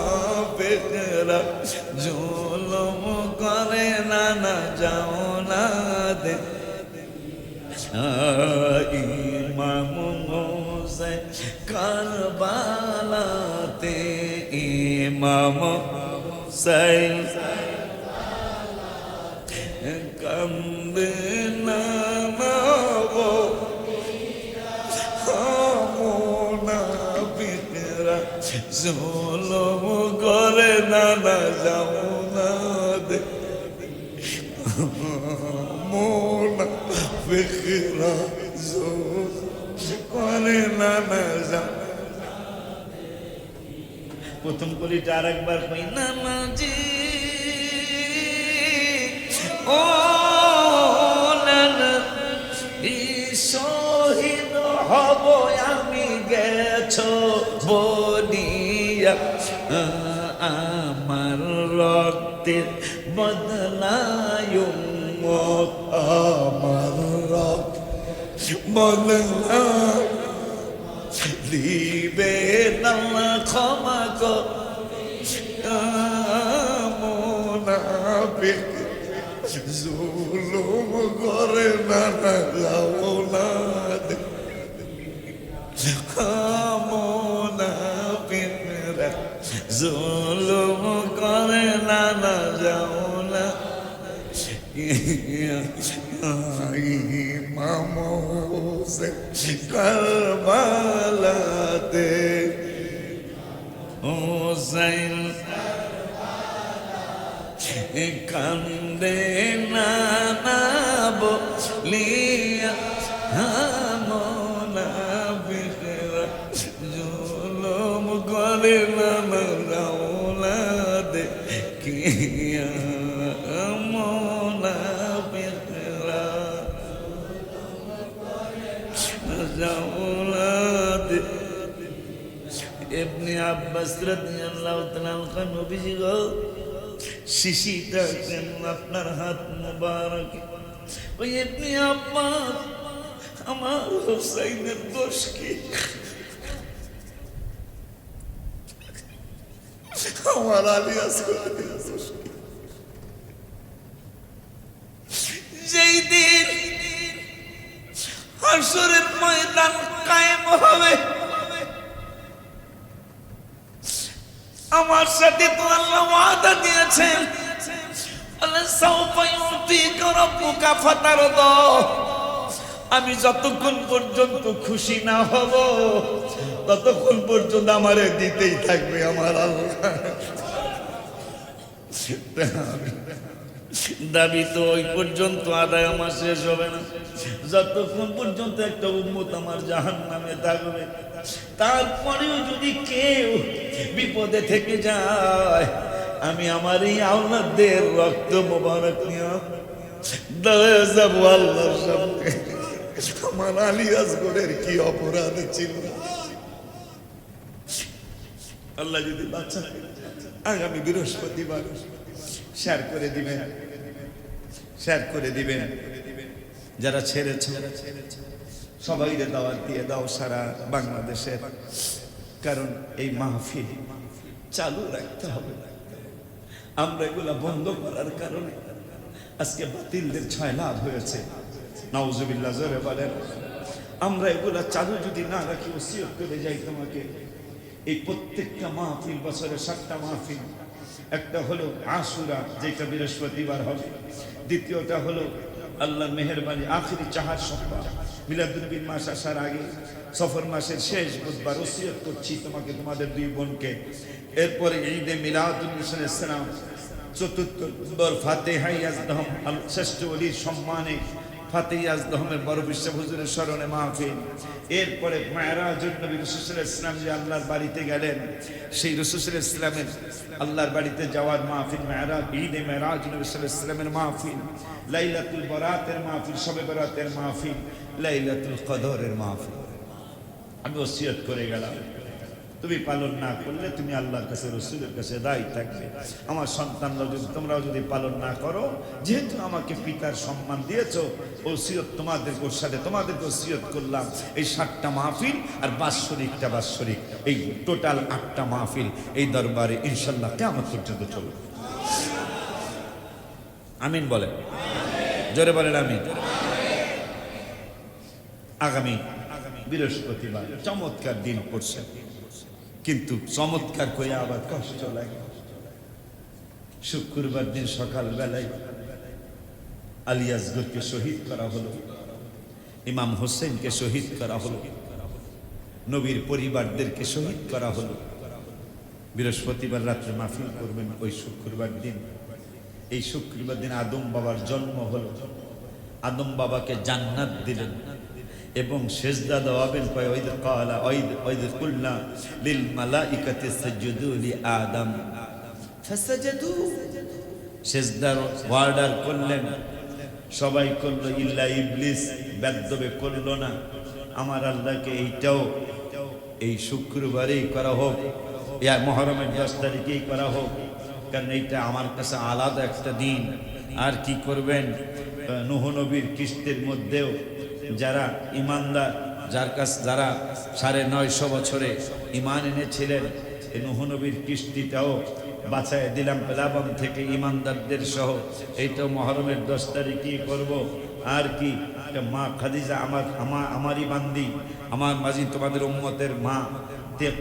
মুনাফিকরা জুলুম জাওলাদ ইমাম হোসেন কারবালাতে ইমাম হোসেন কান্দে না গো মুনাফিকরা জুলুম করে না জাওলাদ মুনাফিকরা জুলুম করে না প্রথম কলিটা আরেকবার কই নামাজি ও শহীদ হব আমি গেছো বলিয়া আমার রক্তের বদলায় উম্মত আমার রক্ত বদলা দিবে না ক্ষমা কর মুনাফিক জুলুম করে না জাওলাদ মুনাফিকরা জুলুম করে না জাওলাদ ইমাম হোসেন কারবালাতে হোসেন কান্দে না বলিয়া মুনাফিকরা জুলুম করে না জাওলাদ কিয়া মুনাফিকরা জাওলাদ ইবনে আব্বাস রাদিয়াল্লাহু তাআলা আনহু নবীজি গো শিশিটা কেন আপনার হাত মুবারক ওই ইবনে আব্বাস আমার হুসাইনের দোষ কি আমার আলী আসগরের দোষ কি যেই দিন হাসরের ময়দান কায়েম হবে আমার সাথে তো আল্লাহ ওয়াদা দিয়েছেন আল্লাহ সাউফা ইউতিকা রাব্বুকা ফাতারদা আমি যতক্ষণ পর্যন্ত খুশি না হব ততক্ষণ পর্যন্ত আমারে দিতেই থাকবে আমার আল্লাহ দাবি তো ওই পর্যন্ত আদায় আমার শেষ হবে না যতক্ষণ পর্যন্ত একটা উম্মত আমার জাহান্নামে থাকবে তারপরেও যদি কেউ বিপদে থেকে যায় আমি আমার এই আওলাদের রক্ত মোবারক নিয়ে দাঁড়িয়ে যাবো আল্লাহর সামনে আমার আলী আসগরের কি অপরাধ ছিল আল্লাহ যদি বাঁচা আগামী বৃহস্পতিবার শেয়ার করে দিবেন যারা ছেড়েছে সবাই দাওয়াত দিয়ে দাও সারা বাংলাদেশের কারণ এই মাহফিল চালু রাখতে হবে আমরা এগুলা বন্ধ করার কারণে আজকে বাতিলদের ছয় লাভ হয়েছে নাউজুবিল্লাহ জোরে বলেন আমরা এগুলা চালু যদি না রাখি ওসিয়ত করে যাই তোমাকে এই প্রত্যেকটা মাহফিল বছরে 7টা মাহফিল একটা হলো আশুরা যেটা বৃহস্পতিবার হবে দ্বিতীয়টা হলো আল্লাহর মেহেরবানি আখিরি চাহার সপ্তাহ মিলাদুন্নবী মাস আসার আগে সফর মাসের শেষ বুধবার ওসিয়ত করছি তোমাকে তোমাদের দুই বোনকে এরপরে ঈদে মিলাদুন নবী সাল্লাল্লাহু আলাইহি ওয়াসাল্লাম চতুর্থ ফাতিহা ইয়াজদহম শ্রেষ্ঠ ওলির সম্মানে ফাতিহা ইয়াজদহমের বড় বিশ্ব হুজুরের স্মরণে মাহফিল এরপরে মেরাজুন নবী রাসূল সাল্লাল্লাহু আলাইহি ওয়াসাল্লাম যে আল্লাহর বাড়িতে গেলেন সেই রাসূল সাল্লাল্লাহু আলাইহি ওয়াসাল্লামের আল্লাহর বাড়িতে যাওয়ার মাহফিল মেরাজ ঈদে মেরাজ নবী সাল্লাল্লাহু আলাইহি ওয়াসাল্লামের মাহফিল লাইলাতুল বরাতের মাহফিল শবে বরাতের মাহফিল লাইলাতুল কদরের মাহফিল আমি ওসিয়ত করে গেলাম তুমি পালন না করলে তুমি আল্লাহর কাছে রাসূলের কাছে দায়ী থাকবে আমার সন্তানরা যদি তোমরাও যদি পালন না করো যেহেতু আমাকে পিতার সম্মান দিয়েছো ওসিয়ত তোমাদেরকে ওর সাথে তোমাদেরকে ওসিয়ত করলাম এই 7টা মাহফিল আর বাৎসরিকটা বাৎসরিক এই টোটাল 8টা মাহফিল এই দরবারে ইনশাআল্লাহ কিয়ামত পর্যন্ত চলবে আমিন বলেন জোরে বলেন আমিন। আগামী বৃহস্পতিবার চমৎকার দিন পড়ছে, কিন্তু চমৎকার করে আবার কষ্ট লাগে। শুক্রবার দিন সকাল বেলায় আলী আসগরকে শহীদ করা হলো, ইমাম হোসেনকে শহীদ করা হলো, নবীর পরিবারদেরকে শহীদ করা হলো। বৃহস্পতিবার রাত্রে মাহফিল করবেন ওই শুক্রবার দিন। এই শুক্রবার দিন আদম বাবার জন্ম হলো, আদম বাবাকে জান্নাত দিলেন এবং সেজদা দেওয়াবেন। কয় ওয়াইদ ক্বালা ওয়াইদ কুলনা লিল মালাইকাতি ইসজুদু লি আদম ফাসাজাদু, সেজদার অর্ডার করলেন, সবাই করলো, ইল্লা ইবলিস বেদবে করলো না। আমার আল্লাহকে এইটাও এই শুক্রবারেই করা হোক, ইয়া মুহররমের 10 তারিখেই করা হোক, কারণ এইটা আমার কাছে আলাদা একটা দিন। আর কি করবেন, নূহ নবীর কিস্তির মধ্যেও যারা ইমানদার, যারা 950 বছরে ইমান এনেছিলেন, এই নূহ নবীর কিস্তিটাও বাঁচায় দিলাম প্লাবন থেকে ইমানদারদের সহ। এইটাও মুহররমের 10 তারিখেই করব। আর কি, মা খাদিজা আমারই বান্দি, আমার মাঝি, তোমাদের উম্মতের মা,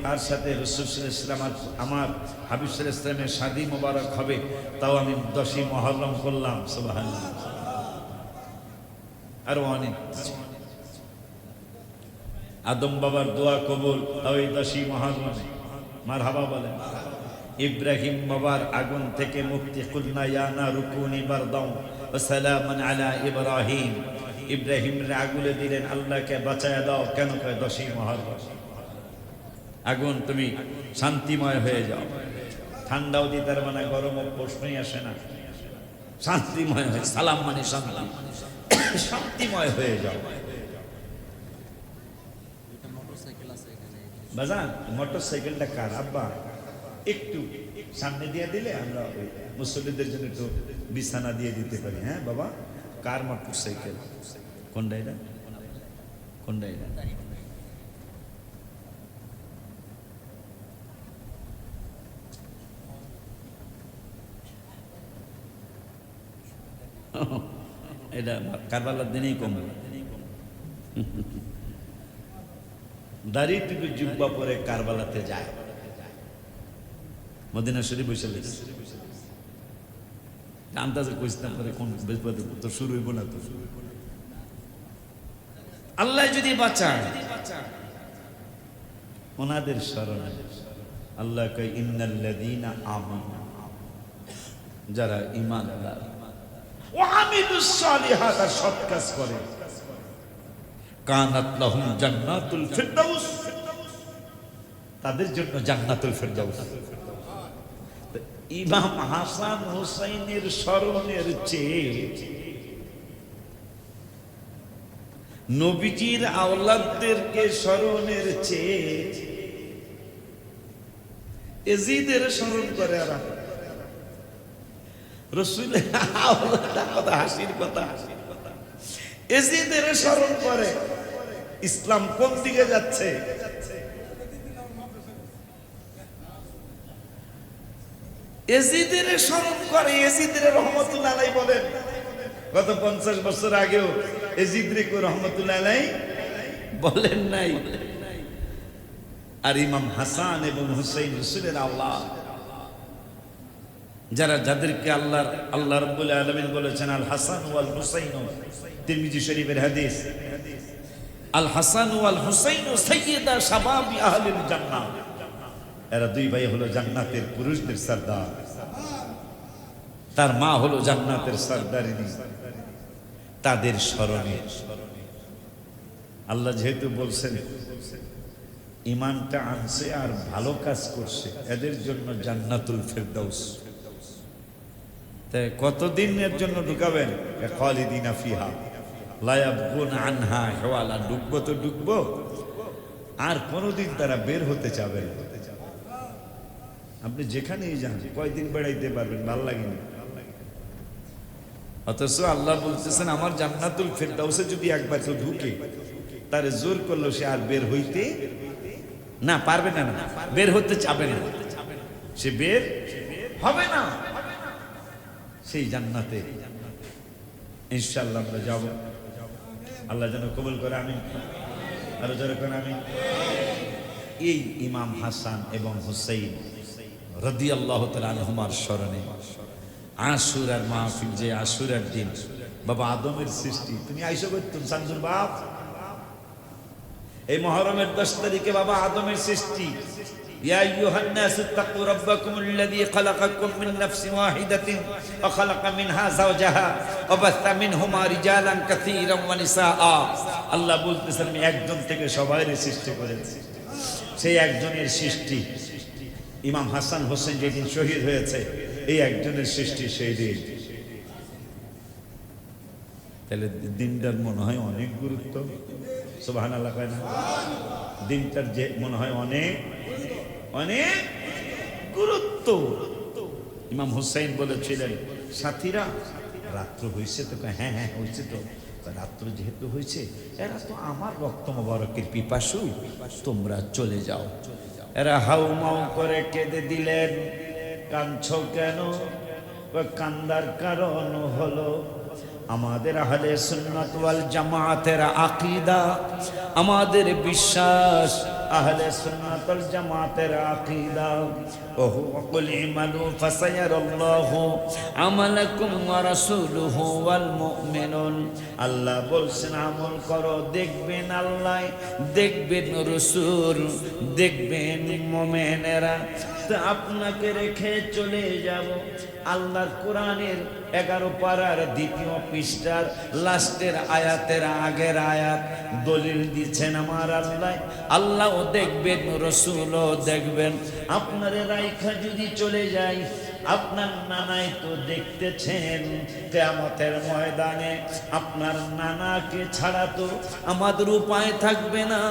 তার সাথে রাসূল সাল্লাল্লাহু আলাইহি ওয়াসাল্লাম আমার হাবিব সাল্লাল্লাহু আলাইহি ওয়াসাল্লামের শাদী মোবারক হবে, তাও আমি 10ই মুহররম করলাম। সুবহানাল্লাহ। আর অনেক আদম বাবার দোয়া কবুল, তাও এই 10ই মুহররমে। মারহাবা বলেন। ইব্রাহিম বাবার আগুন থেকে মুক্তি, কুলনা ইয়া নারু কুনি বারদাও ওয়া সালামান আলা ইব্রাহিম। ইব্রাহিমের আগুনে দিলেন, আল্লাহকে বাঁচায় দাও। কেন? কয় 10ই মুহররম। আগুন তুমি শান্তিময় হয়ে যাও। ঠান্ডাও দিতে পারবে না, গরমও প্রশ্নই আসে না, শান্তিময় হয়। সালাম মানে শান্তি, শান্তিময় হয়ে যাও। বাজান মোটর সাইকেলটা কার? আব্বা একটু সামনে দিয়ে দিলে আমরা ওই মুসল্লিদের জন্য একটু বিছানা দিয়ে দিতে পারি। হ্যাঁ বাবা, কার মোটর সাইকেল? কোনটা এটা? কোনটা এটা? এটা কারবালার দিনেই কম। দাড়ি টুকু জুব্বা পরে কারবালাতে যায়, মদিনা শরীফ বসে আন্দাজে কইস্তাম করে কোন তো শুরু হইব না। তো আল্লাহ যদি বাঁচায় ওনাদের স্মরণে, আল্লাহ কয় ইন্নাল্লাযীনা আমানু, যারা ঈমানদার, ওয়া আমিলুস সালিহাত, সৎ কাজ করে, কানাত লাহুম জান্নাতুল ফিরদাউস, তাদের জন্য জান্নাতুল ফিরদাউস। ইমাম হাসান হুসাইনের স্মরণের চেয়ে নবীজির আওলাদদেরকে স্মরণের চেয়ে এজিদের স্মরণ করে। আর রাসূলের আওলাদ, কথা হাসির কথা, এজিদের স্মরণ করে। ইসলাম কোন দিকে যাচ্ছে? এজিদের স্মরণ করে। এজিদের রহমতুল্লাহ আলাইহি বলেন, গত 50 বছর আগেও এজিদরে কো রহমতুল্লাহ আলাইহি বলেন নাই। আর ইমাম হাসান এবং হুসাইন রাসূলের আওলাদ, যাদেরকে আল্লাহ রাব্বুল আলামিন বলেছেন আল হাসান ওয়াল হুসাইন, তিরমিজি শরীফের হাদিস, আল হাসান ওয়াল হুসাইন সাইয়্যিদা শাবাবি আহলিল জান্নাহ। এরা দুই ভাই হলো জান্নাতের পুরুষদের সরদার, তার মা হলো জান্নাতের সরদারিনী। তাদের স্মরণে আল্লাহ যেহেতু বলছেন ঈমানটা আনছে আর ভালো কাজ করছে, এদের জন্য জান্নাতুল ফিরদাউস। তাই কতদিনের জন্য ঢুকাবেন? খালিদিনা ফিহা লা ইয়াবগুনা আনহা হিওয়ালা। ডুববো তো ডুববো, আর কোনোদিন তারা বের হতে চাবে না। আপনি যেখানেই যান, কয়দিন বেড়াইতে পারবেন? ভাল লাগেনি। অথচ আল্লাহ বলতেছেন আমার জান্নাতুল ফিরদাউসে যদি একবার কেউ ঢুকে, তারে জোর করলো সে আর বের হইতে না পারবে না, বের হতে চাবে না, সে বের হবে না সেই জান্নাতে। ইনশাআল্লাহ আমরা যাব। আল্লাহ যেন কবুল করে, আমিন। আরো জোরে করে আমিন। এই ইমাম হাসান এবং হুসাইন রাদিয়াল্লাহু তাআলা আনহুমার স্মরণে আশুরার মাহফিল, যে আশুরার দিন বাবা আদমের সৃষ্টি, তুমি আইসো করতুম সান্দুর বাপ। এই মুহররমের 10 তারিখে বাবা আদমের সৃষ্টি। ইয়া আইয়ুহান নাসু তাকু রাব্বাকুমুল্লাযী খালাকাকুম মিন নাফসিন ওয়াহিদাতিন ওয়া খালাকা মিনহা যাওজাহা ওয়া বাসসা মিনহুমা রিজালান কাসীরান ওয়া নিসাআ। আল্লাহ বলতেছেন আমি একজন থেকে সবাইকে সৃষ্টি করেছি। সেই একজনের সৃষ্টি ইমাম হাসান হোসেন যেদিন শহীদ হয়েছে, এই একজনের সৃষ্টি সেই দিন। তাহলে দিনটার মনে হয় অনেক গুরুত্ব। সুবহানাল্লাহ কয় না? দিনটার যে মনে হয় অনেক অনেক গুরুত্ব। ইমাম হুসাইন বলেছিলেন, সাথীরা রাত্র হয়েছে তো? হ্যাঁ হ্যাঁ হয়েছে তো। রাত্র যেহেতু হয়েছে, এরা তো আমার রক্ত মোবারকের পিপাসু, তোমরা চলে যাও। এরা হাউমাউ করে কেঁদে দিলেন। কাঁদছো কেন? কান্দার কারণ হলো আমাদের আহলে সুন্নাত ওয়াল জামাতের আকীদা, আমাদের বিশ্বাস আহলে সুন্নাত ওয়াল জামাতের আকীদা। ওহু কুল ইমালু ফাসায়ারাল্লাহু আমালাকুম ওয়া রাসূলুহু ওয়াল মুমিনুন। আল্লাহ বলছেন আমল করো, দেখবেন আল্লাহ, দেখবেন রাসূল, দেখবেন মুমিনেরা। তো আপনাকে রেখে চলে যাব। আল্লাহর কোরআনের 11 পারার 2 পৃষ্ঠার লাস্টের আয়াতের আগের আয়াত দলিল দিচ্ছেন আমার আল্লাহ। আল্লাহও দেখবেন, রাসূলও দেখবেন। আপনারে রাইখা যদি চলে যাই, আপনার নানাই তো দেখতেছেন কিয়ামতের ময়দানে আপনার নানাকে ছাড়া তো আমাদের উপায় থাকবে না।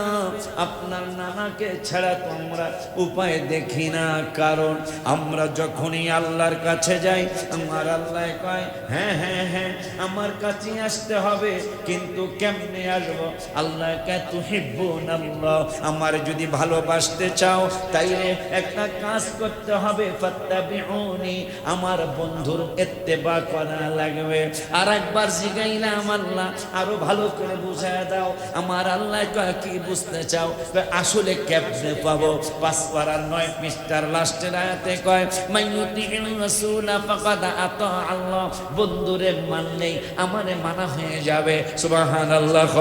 আপনার নানাকে ছাড়া তো আমরা উপায় দেখি না, কারণ আমরা যখনই আল্লাহর কাছে যাই, আমার আল্লাহ কয় হ্যাঁ হ্যাঁ হ্যাঁ আমার কাছে আসতে হবে, কিন্তু কেমনে আসবো? আল্লাহ কে তুহিব্বুনাল্লাহ, আমার যদি ভালোবাসতে চাও তাইলে একটা কাজ করতে হবে, ফাত্তাবিউন, আমার বন্ধুর ইত্তেবা করা লাগবে। আর একবার জিগাইলাম আল্লাহ আরো ভালো করে বুঝায় দাও। আমার আল্লাহ কয় কি বুঝতে চাও? আসলে কেমনে পাবো? 5 পারার 9 পৃষ্ঠার লাস্টের আয়াতে কয় মাইয়ুতিউর রাসূলা ফাকাদ আতা আল্লাহ, বন্ধুরে মানলেই আমারে মানা হয়ে যাবে। সুবহানাল্লাহ।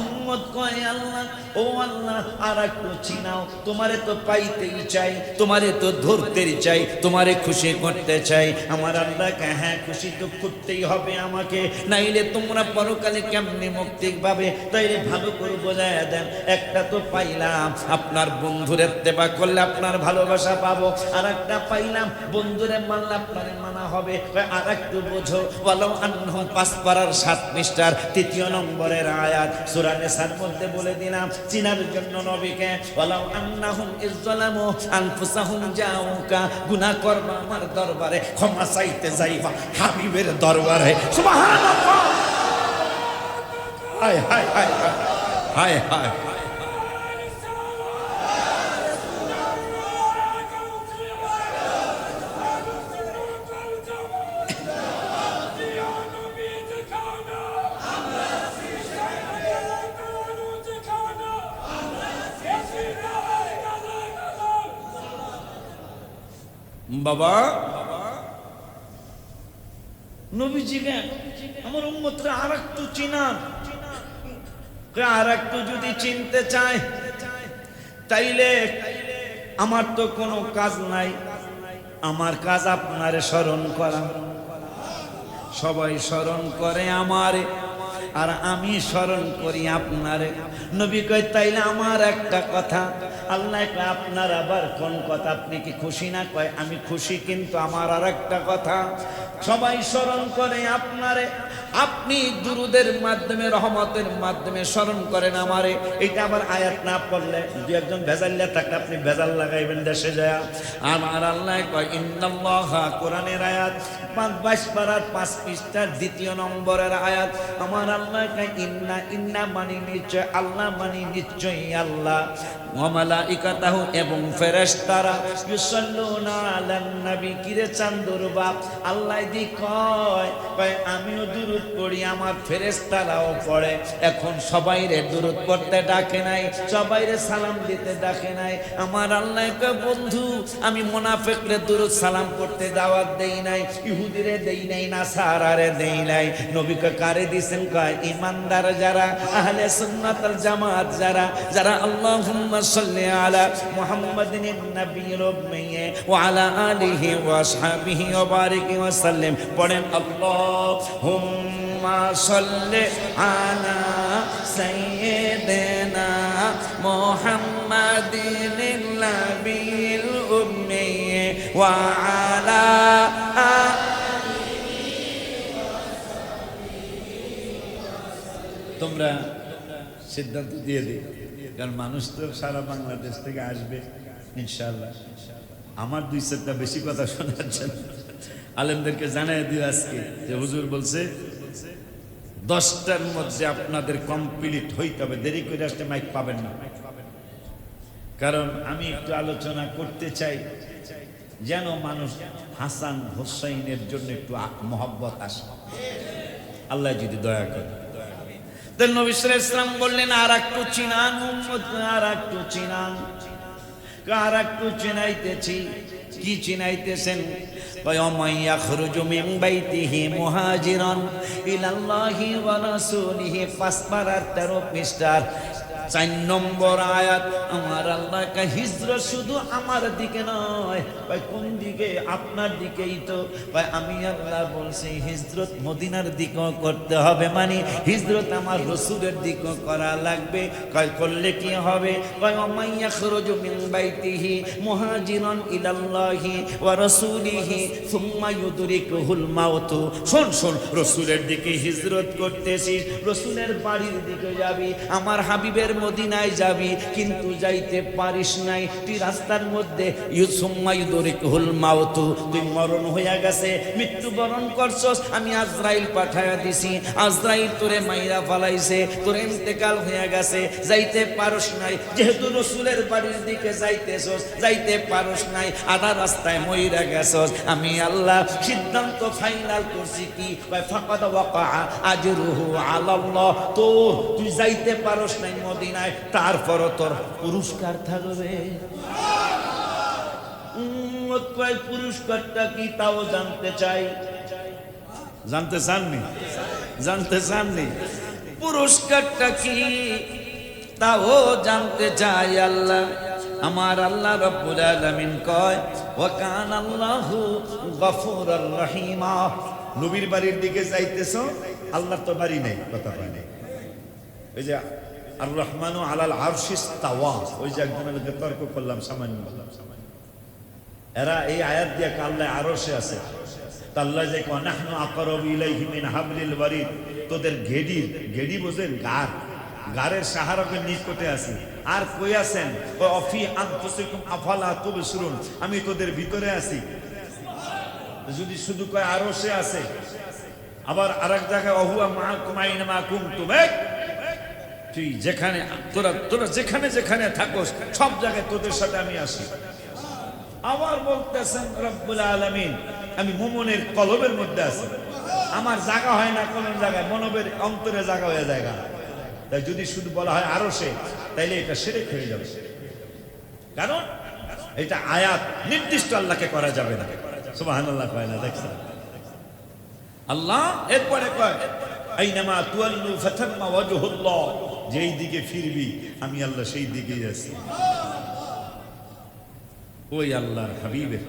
উম্মত কয় আল্লাহ, ও আল্লাহ আর একটু চিনাও, তোমারে তো পাইতেই চাই, তোমারে তো ধরতেই চাই, তোমারে খুশি করতে চাই। আমার আল্লাহকে হ্যাঁ খুশি তো করতেই হবে আমাকে, নাইলে তোমরা পরকালে কেমনে মুক্তি পাবে? তাইলে ভালো করে বোঝায় দেন। একটা তো পাইলাম আপনার বন্ধুরে ইত্তেবা করলে আপনার ভালোবাসা পাবো, আর একটা পাইলাম বন্ধুরে মানলে আপনারে মানা হবে। আর একটু বোঝো, ওয়ালাউ আনহুম 5 পারার 7 পৃষ্ঠার 3 নম্বরের আয়াত সূরা নিসার মধ্যে বলে দিলাম চিনার জন্য নবীকে, ওয়ালাউ আন্নাহুম ইযলামু আনফুসাহুম জাউকা, গুনাহ করবা আমার দরবারে, ক্ষমা চাইতে যাইবা হাবিবের দরবারে। সুবহানাল্লাহ। হায় হায় হায় হায় হায়। বাবা নবীজিকে আমার উম্মতরা আর একটু চিনান, আর একটু যদি চিনতে চায় তাইলে আমার তো কোনো কাজ নাই, আমার কাজ আপনারে স্মরণ করা। সবাই স্মরণ করে আমারে, আর আমি স্মরণ করি আপনারে। নবী কয় তাইলে আমার একটা কথা। আল্লাহ কয় আপনার আবার কোন কথা? আপনি কি খুশি না? কয় আমি খুশি, কিন্তু আমার আর একটা কথা। সবাই স্মরণ করে আপনারে, আপনি দুরুদের মাধ্যমে রহমতের মাধ্যমে স্মরণ করেন আমারে। এটা আবার আয়াত না পড়লে দু একজন ভেজাল্লা থাকলে আপনি ভেজাল লাগাইবেন দেশে যায়। আমার আল্লাহ কয় ইন্নাল্লাহা, কোরআনের আয়াত 22 পারার 5 পৃষ্ঠার 2 নম্বরের আয়াত। আমার আল্লাহ কয় ইন্না, ইন্না মানি নিশ্চয় আল্লাহ, মানি নিশ্চয়ই আল্লাহ। ওয়া মালাইকাতাহু এবং ফেরেশতারা ইউসাল্লুনা আলান নবী। কিরে চান্দুর বাপ, আল্লাহ দি কয় আমিও দুরূদ পড়ি, আমার ফেরেশতারাও পড়ে। এখন সবাইরে দুরূদ পড়তে ডাকে নাই, সবাইরে সালাম দিতে ডাকে নাই। আমার আল্লাহ কয় বন্ধু, আমি মুনাফিকরে দুরূদ সালাম করতে দাওয়াত দেই নাই, ইহুদিরে দেই নাই, নাসারারে দেই নাই। নবীকে কারে দিছেন? কয় ঈমানদার যারা, আহলে সুন্নাত ওয়াল জামাত যারা, যারা আল্লাহুম্মা সাল্লি আলা মুহাম্মাদিন নবিয়্যিল উম্মি ওয়া আলা আলিহি ওয়া আসহাবিহি ওয়া বারিক ওয়া সাল্লিম। পড়েন আল্লাহুম্মা সাল্লি আলা সাইয়্যিদিনা মুহাম্মাদিন নবিয়্যিল উম্মি ওয়া আলা তোমরা সিদ্ধান্ত দিয়ে দিই, কারণ মানুষ তো সারা বাংলাদেশ থেকে আসবে ইনশাআল্লাহ। আমার দুই চারটা বেশি কথা শোনার জন্য আলেমদেরকে জানাই দিও আজকে যে হুজুর বলছে 10টার মধ্যে আপনাদের কমপ্লিট হইতে হবে, দেরি করে আসতে মাইক পাবেন না। কারণ আমি একটু আলোচনা করতে চাই যেন মানুষ হাসান হোসাইনের জন্য একটু মহব্বত আসে, আল্লাহ যদি দয়া করে। নবী সাল্লাল্লাহু আলাইহি ওয়াসাল্লাম বললেন আর একটু চিনান উম্মত, আর একটু চিনান। আর একটু চিনাইতেছি। কি চিনাইতেছেন? ওয়া ইয়াখরুজু মিন বাইতিহি মুহাজিরান ইলাল্লাহি ওয়া রাসূলিহি। 5 পারার 13 পৃষ্ঠার 4 নম্বর আয়াত। আমার আল্লাহ কা হিজরত শুধু আমার দিকে নয়, ভাই কোন দিকে? আপনার দিকেই তো। ভাই আমি আল্লাহ বলছি হিজরত মদিনার দিকেও করতে হবে, মানে হিজরত আমার রাসূলের দিকেও করা লাগবে। কয় করলে কি হবে? কয় ওমাইয়া খরুজু মিন বাইতিহি মুহাজিরান ইলাল্লাহি ওয়া রাসূলিহি সুম্মা ইউদরিকুহুল মাউত। শোন শোন, রাসূলের দিকে হিজরত করতেছিস, রাসূলের বাড়ির দিকে যাবি, আমার হাবিবের মদিনায় যাবি, কিন্তু যাইতে পারিস নাই। তুই রাস্তার মধ্যে সুম্মা ইউদরিকুহুল মাউত, তুই মরণ হইয়া গেছে, মৃত্যুবরণ করছস। আমি আজরাইল পাঠায়া দিছি, আজরাইল তোরে মাইরা ফালাইছে, তোর ইন্তেকাল হইয়া গেছে, যাইতে পারস নাই। যেহেতু রাসূলের বাড়ির দিকে যাইতেছস, যাইতে পারস নাই, আধা রাস্তায় মইরা গেছস। আমি আল্লাহ সিদ্ধান্ত ফাইনাল করছি কি? ফাকাদ ওয়াকা আজরুহু আলাল্লাহ। তোর তুই যাইতে পারস নাই মদিনায়, তারপরও তোর পুরস্কার থাকবে। পুরস্কারটা কি তাও জানতে চাই। জানতে চাননি? জানতে চাননি পুরস্কারটা কি তাও জানতে চাই। আল্লাহ আমার আল্লাহ রাব্বুল আলামিন কয় ওয়া কানাল্লাহু গফুরুর রহিমা। নবীর বাড়ির দিকে যাইতেছো, আল্লাহর তো বাড়ি নেই, কথা হয় নাই। ওই যে আর রহমানু আলাল আরশিস তাওয়া, ওই যে একজনের তর্ক করলাম সামান্য, এরা এই আয়াত দিয়ে আল্লাহ আরশে আছে, আল্লাহ যে নাহনু আকরাবু ইলাইহি মিন হাবলিল ওয়ারিদ। তোদের ঘেডি বোঝেন, গারের সাহারকের নিকটে আছি। আর কই আছেন? অফি আনফুসিকুম আফালা তুবসিরুন, আমি তোদের ভিতরে আছি। যদি শুধু কয় আরশে আছে, আবার আরেক জায়গায় অহুয়া মাআকুম আইনামা কুনতুম, তুই যেখানে তোরা যেখানে যেখানে থাকোস সব জায়গায় তোদের সাথে আমি আসি। আবার বলতেছেন রব্বুল আলামিন আমি মুমিনের কলবের মধ্যে আছি, আমার জায়গা হয় না কোন জায়গায়, মনবের অন্তরে জায়গা হয়ে জায়গা। তাই যদি শুধু বলা হয় আরশে, তাইলে এটা শিরক হয়ে যাবে, কারণ এটা আয়াত নির্দিষ্ট আল্লাহকে করা যাবে না। সুবহানাল্লাহ কয় না? দেখছেন আল্লাহ এরপরে কয় আইনামা তুয়াল্লু ফাতাম্মা ওয়াজহুল্লাহ, যেই দিকে ফিরবি আমি আল্লাহ সেই দিকেই আছি। ওই আল্লাহর হাবিবের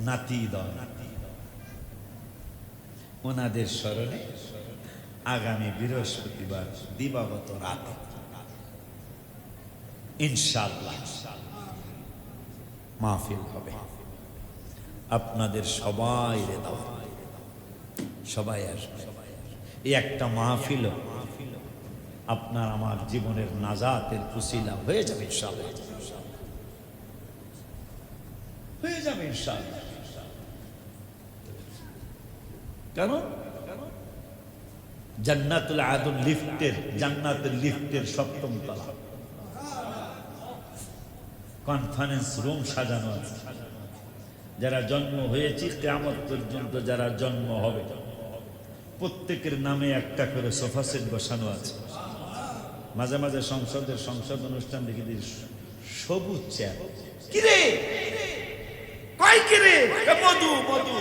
নাতি দল, ওনাদের স্মরণে আগামী বৃহস্পতিবার দিবাগত রাতে ইনশাআল্লাহ মাহফিল হবে। আপনাদের সবাই দাওয়াত, সবাই আসবে। এই একটা মাহফিল আপনার আমার জীবনের নাজাতের উসিলা হয়ে যাবে ইনশাআল্লাহ, হয়ে যাবে ইনশাআল্লাহ। কারণ জান্নাতুল আদন লিফটের, জান্নাতের লিফটের 7ম তলা, কনফারেন্স রুম সাজানো আছে। যারা জন্ম হয়েছে কিয়ামত পর্যন্ত যারা জন্ম হবে প্রত্যেকের নামে একটা করে সোফা সেট বসানো আছে। মাঝে মাঝে সংসদ অনুষ্ঠান দেখে দিই সবুজ চেয়ার। কিরে কয় কিরে মধু মধু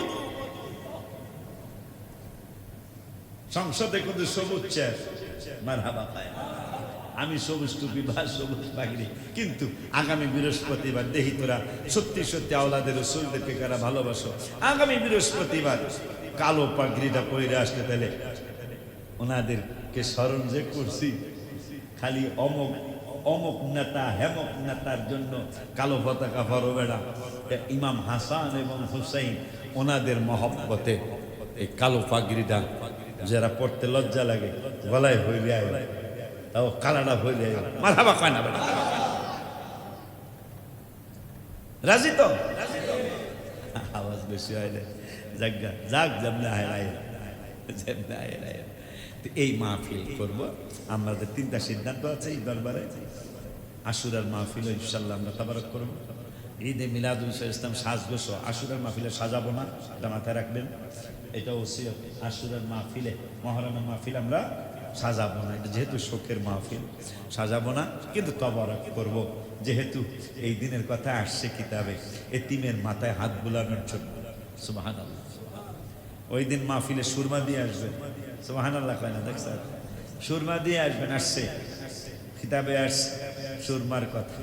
সংসদে কিন্তু সবুজ চেয়ার মারহাবা পায়। আমি সবুজ টুপি বা সবুজ পাগড়ি, কিন্তু আগামী বৃহস্পতিবার দেখি তোরা সত্যি সত্যি আওলাদের রসুলদেরকে কারা ভালোবাসো, আগামী বৃহস্পতিবার কালো পাগড়িটা পরে আসতে তাহলে ওনাদেরকে স্মরণ যে করছি, খালি অমুক অমুক নেতা হেমক নেতার জন্য কালো পতাকা ফরবেড়া ইমাম হাসান এবং হুসাইন ওনাদের মহব্বতে এই কালো পাগড়িটা যারা পড়তে লজ্জা লাগে গলায় হইলে আয়, তাও কালাটা হইলে মারহাবা কয় না বেটা। রাজি তো? আওয়াজ বেশি হয় না, জাগা জাগ যেমন এই মাহফিল করবো। আমাদের তিনটা সিদ্ধান্ত আছে এই দরবারে। আশুরার মাহফিল ইনশাল্লাহ আমরা তাবারক করবো। ঈদে মিলাদুল ইসলাম সাজগোছো, আশুরার মাহফিলে সাজাবো না, এটা মাথায় রাখবেন। এটা ওসিয়ত, আশুরার মাহফিলে মহরমের মাহফিল আমরা সাজাবো না, এটা যেহেতু শোকের মাহফিল সাজাবো না, কিন্তু তাবারক করব। যেহেতু এই দিনের কথা আসছে কিতাবে, এতিমের মাথায় হাত বুলানোর জন্য। সুবহানাল্লাহ। ওই দিন মাহফিলে সুরমা দিয়ে আসবেন। সুবহানাল্লাহ কয় না? দেখছেন, সুরমা দিয়ে আসবেন, আসছে কিতাবে আসছে সুরমার কথা।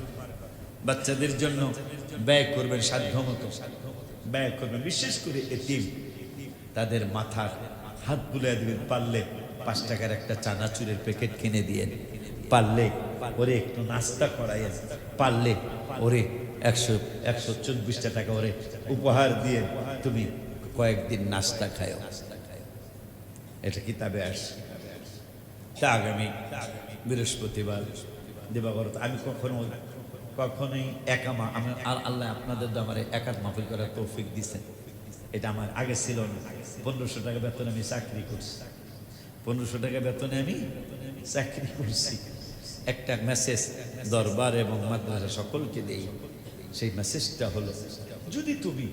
বাচ্চাদের জন্য ব্যয় করবেন, সাধ্য মতো ব্যয় করবেন। বিশেষ করে এতিম, তাদের মাথার হাত বুলিয়ে দিবেন। পারলে 5 টাকার একটা চানাচুরের প্যাকেট কিনে দিয়েন, পারলে ওরে একটু নাস্তা করাইয়েন, পারলে ওরে 124 টাকা ওরে উপহার দিয়ে তুমি কয়েকদিন নাস্তা খাও। এটা কিতাবে আসে। তা আগামী বৃহস্পতিবার দিবাগত আমি কখনোই একা আমি আল্লাহ আপনাদের আমার একাত মাহফিল করার তৌফিক দিচ্ছেন। এটা আমার আগে ছিল না। 1500 টাকা বেতনে আমি চাকরি করছি, 1500 টাকা বেতনে আমি চাকরি করছি। একটা মেসেজ দরবার এবং মাদ্রাসা সকলকে দেই। সেই মেসেজটা হলো, যদি তুমি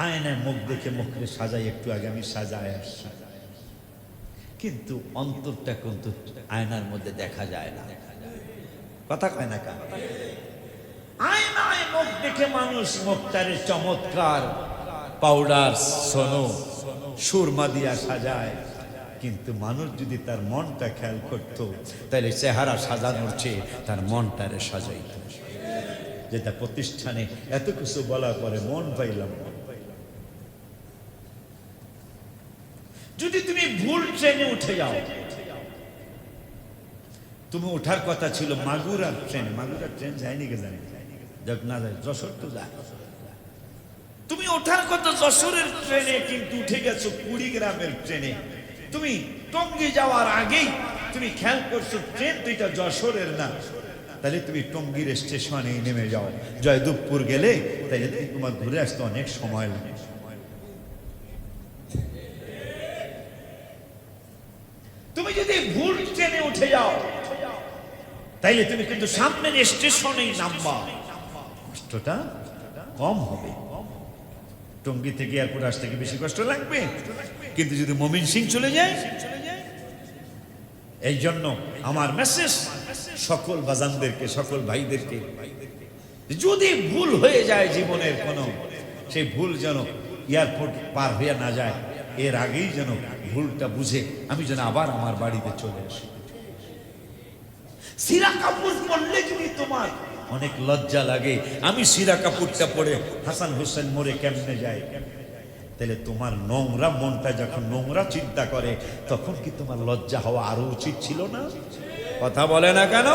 আয়নায় মুখ দেখে মুখে সাজাই, একটু আগে আমি সাজায় আসছি, কিন্তু অন্তরটা কিন্তু আয়নার মধ্যে দেখা যায় না। কথা কয় না কেন? আয়নায় মুখ দেখে মানুষ মুখটারে চমৎকার পাউডার সোনো সুরমা দিয়া সাজায়, কিন্তু মানুষ যদি তার মনটা খেয়াল করতো তাহলে চেহারা সাজানোর চেয়ে তার মনটারে সাজাইত। যেটা প্রতিষ্ঠানে এত কিছু বলার পরে মন পাইলাম। যদি তুমি ভুল ট্রেনে উঠে যাও, তুমি ওঠার কথা ছিল মাগুরার ট্রেনে, মাগুরার ট্রেন যায়নি কে জানি, যাক না যায়, যশোর তো যায়। তুমি ওঠার কথা যশোরের ট্রেনে, কিন্তু উঠে গেছো কুড়িগ্রামের ট্রেনে। তুমি টঙ্গী যাওয়ার আগেই তুমি খেয়াল করছো ট্রেন তো এটা যশোরের না, তাহলে তুমি টঙ্গীর স্টেশনে নেমে যাও। জয়দেবপুর গেলে তাহলে তোমার ঘুরে আসতে অনেক সময় লাগে। তুমি যদি ভুল ট্রেনে উঠে যাও তাইলে তুমি কিন্তু সামনের স্টেশনেই নামবা, কষ্টটা কম হবে। টঙ্গী থেকে এয়ারপোর্ট আসতে কি বেশি কষ্ট লাগবে? কিন্তু যদি ময়মনসিং চলে যায়, এই জন্য আমার মেসেজ সকল বাজানদেরকে, সকল ভাইদেরকে, যদি ভুল হয়ে যায় জীবনের কোনো, সেই ভুল যেন এয়ারপোর্ট পার হয়ে না যায়, এর আগেই যেন ভুলটা বুঝে আমি যেন আবার আমার বাড়িতে চলে আসি। সিরা কাপড় পরলে যদি তোমার অনেক লজ্জা লাগে, আমি সিরা কাপড়টা পরে হাসান হোসেন মোড়ে কেমনে যাই, তাহলে তোমার নোংরা মনটা যখন নোংরা চিন্তা করে, তখন কি তোমার লজ্জা হওয়া আরো উচিত ছিল না? কথা বলে না কেন?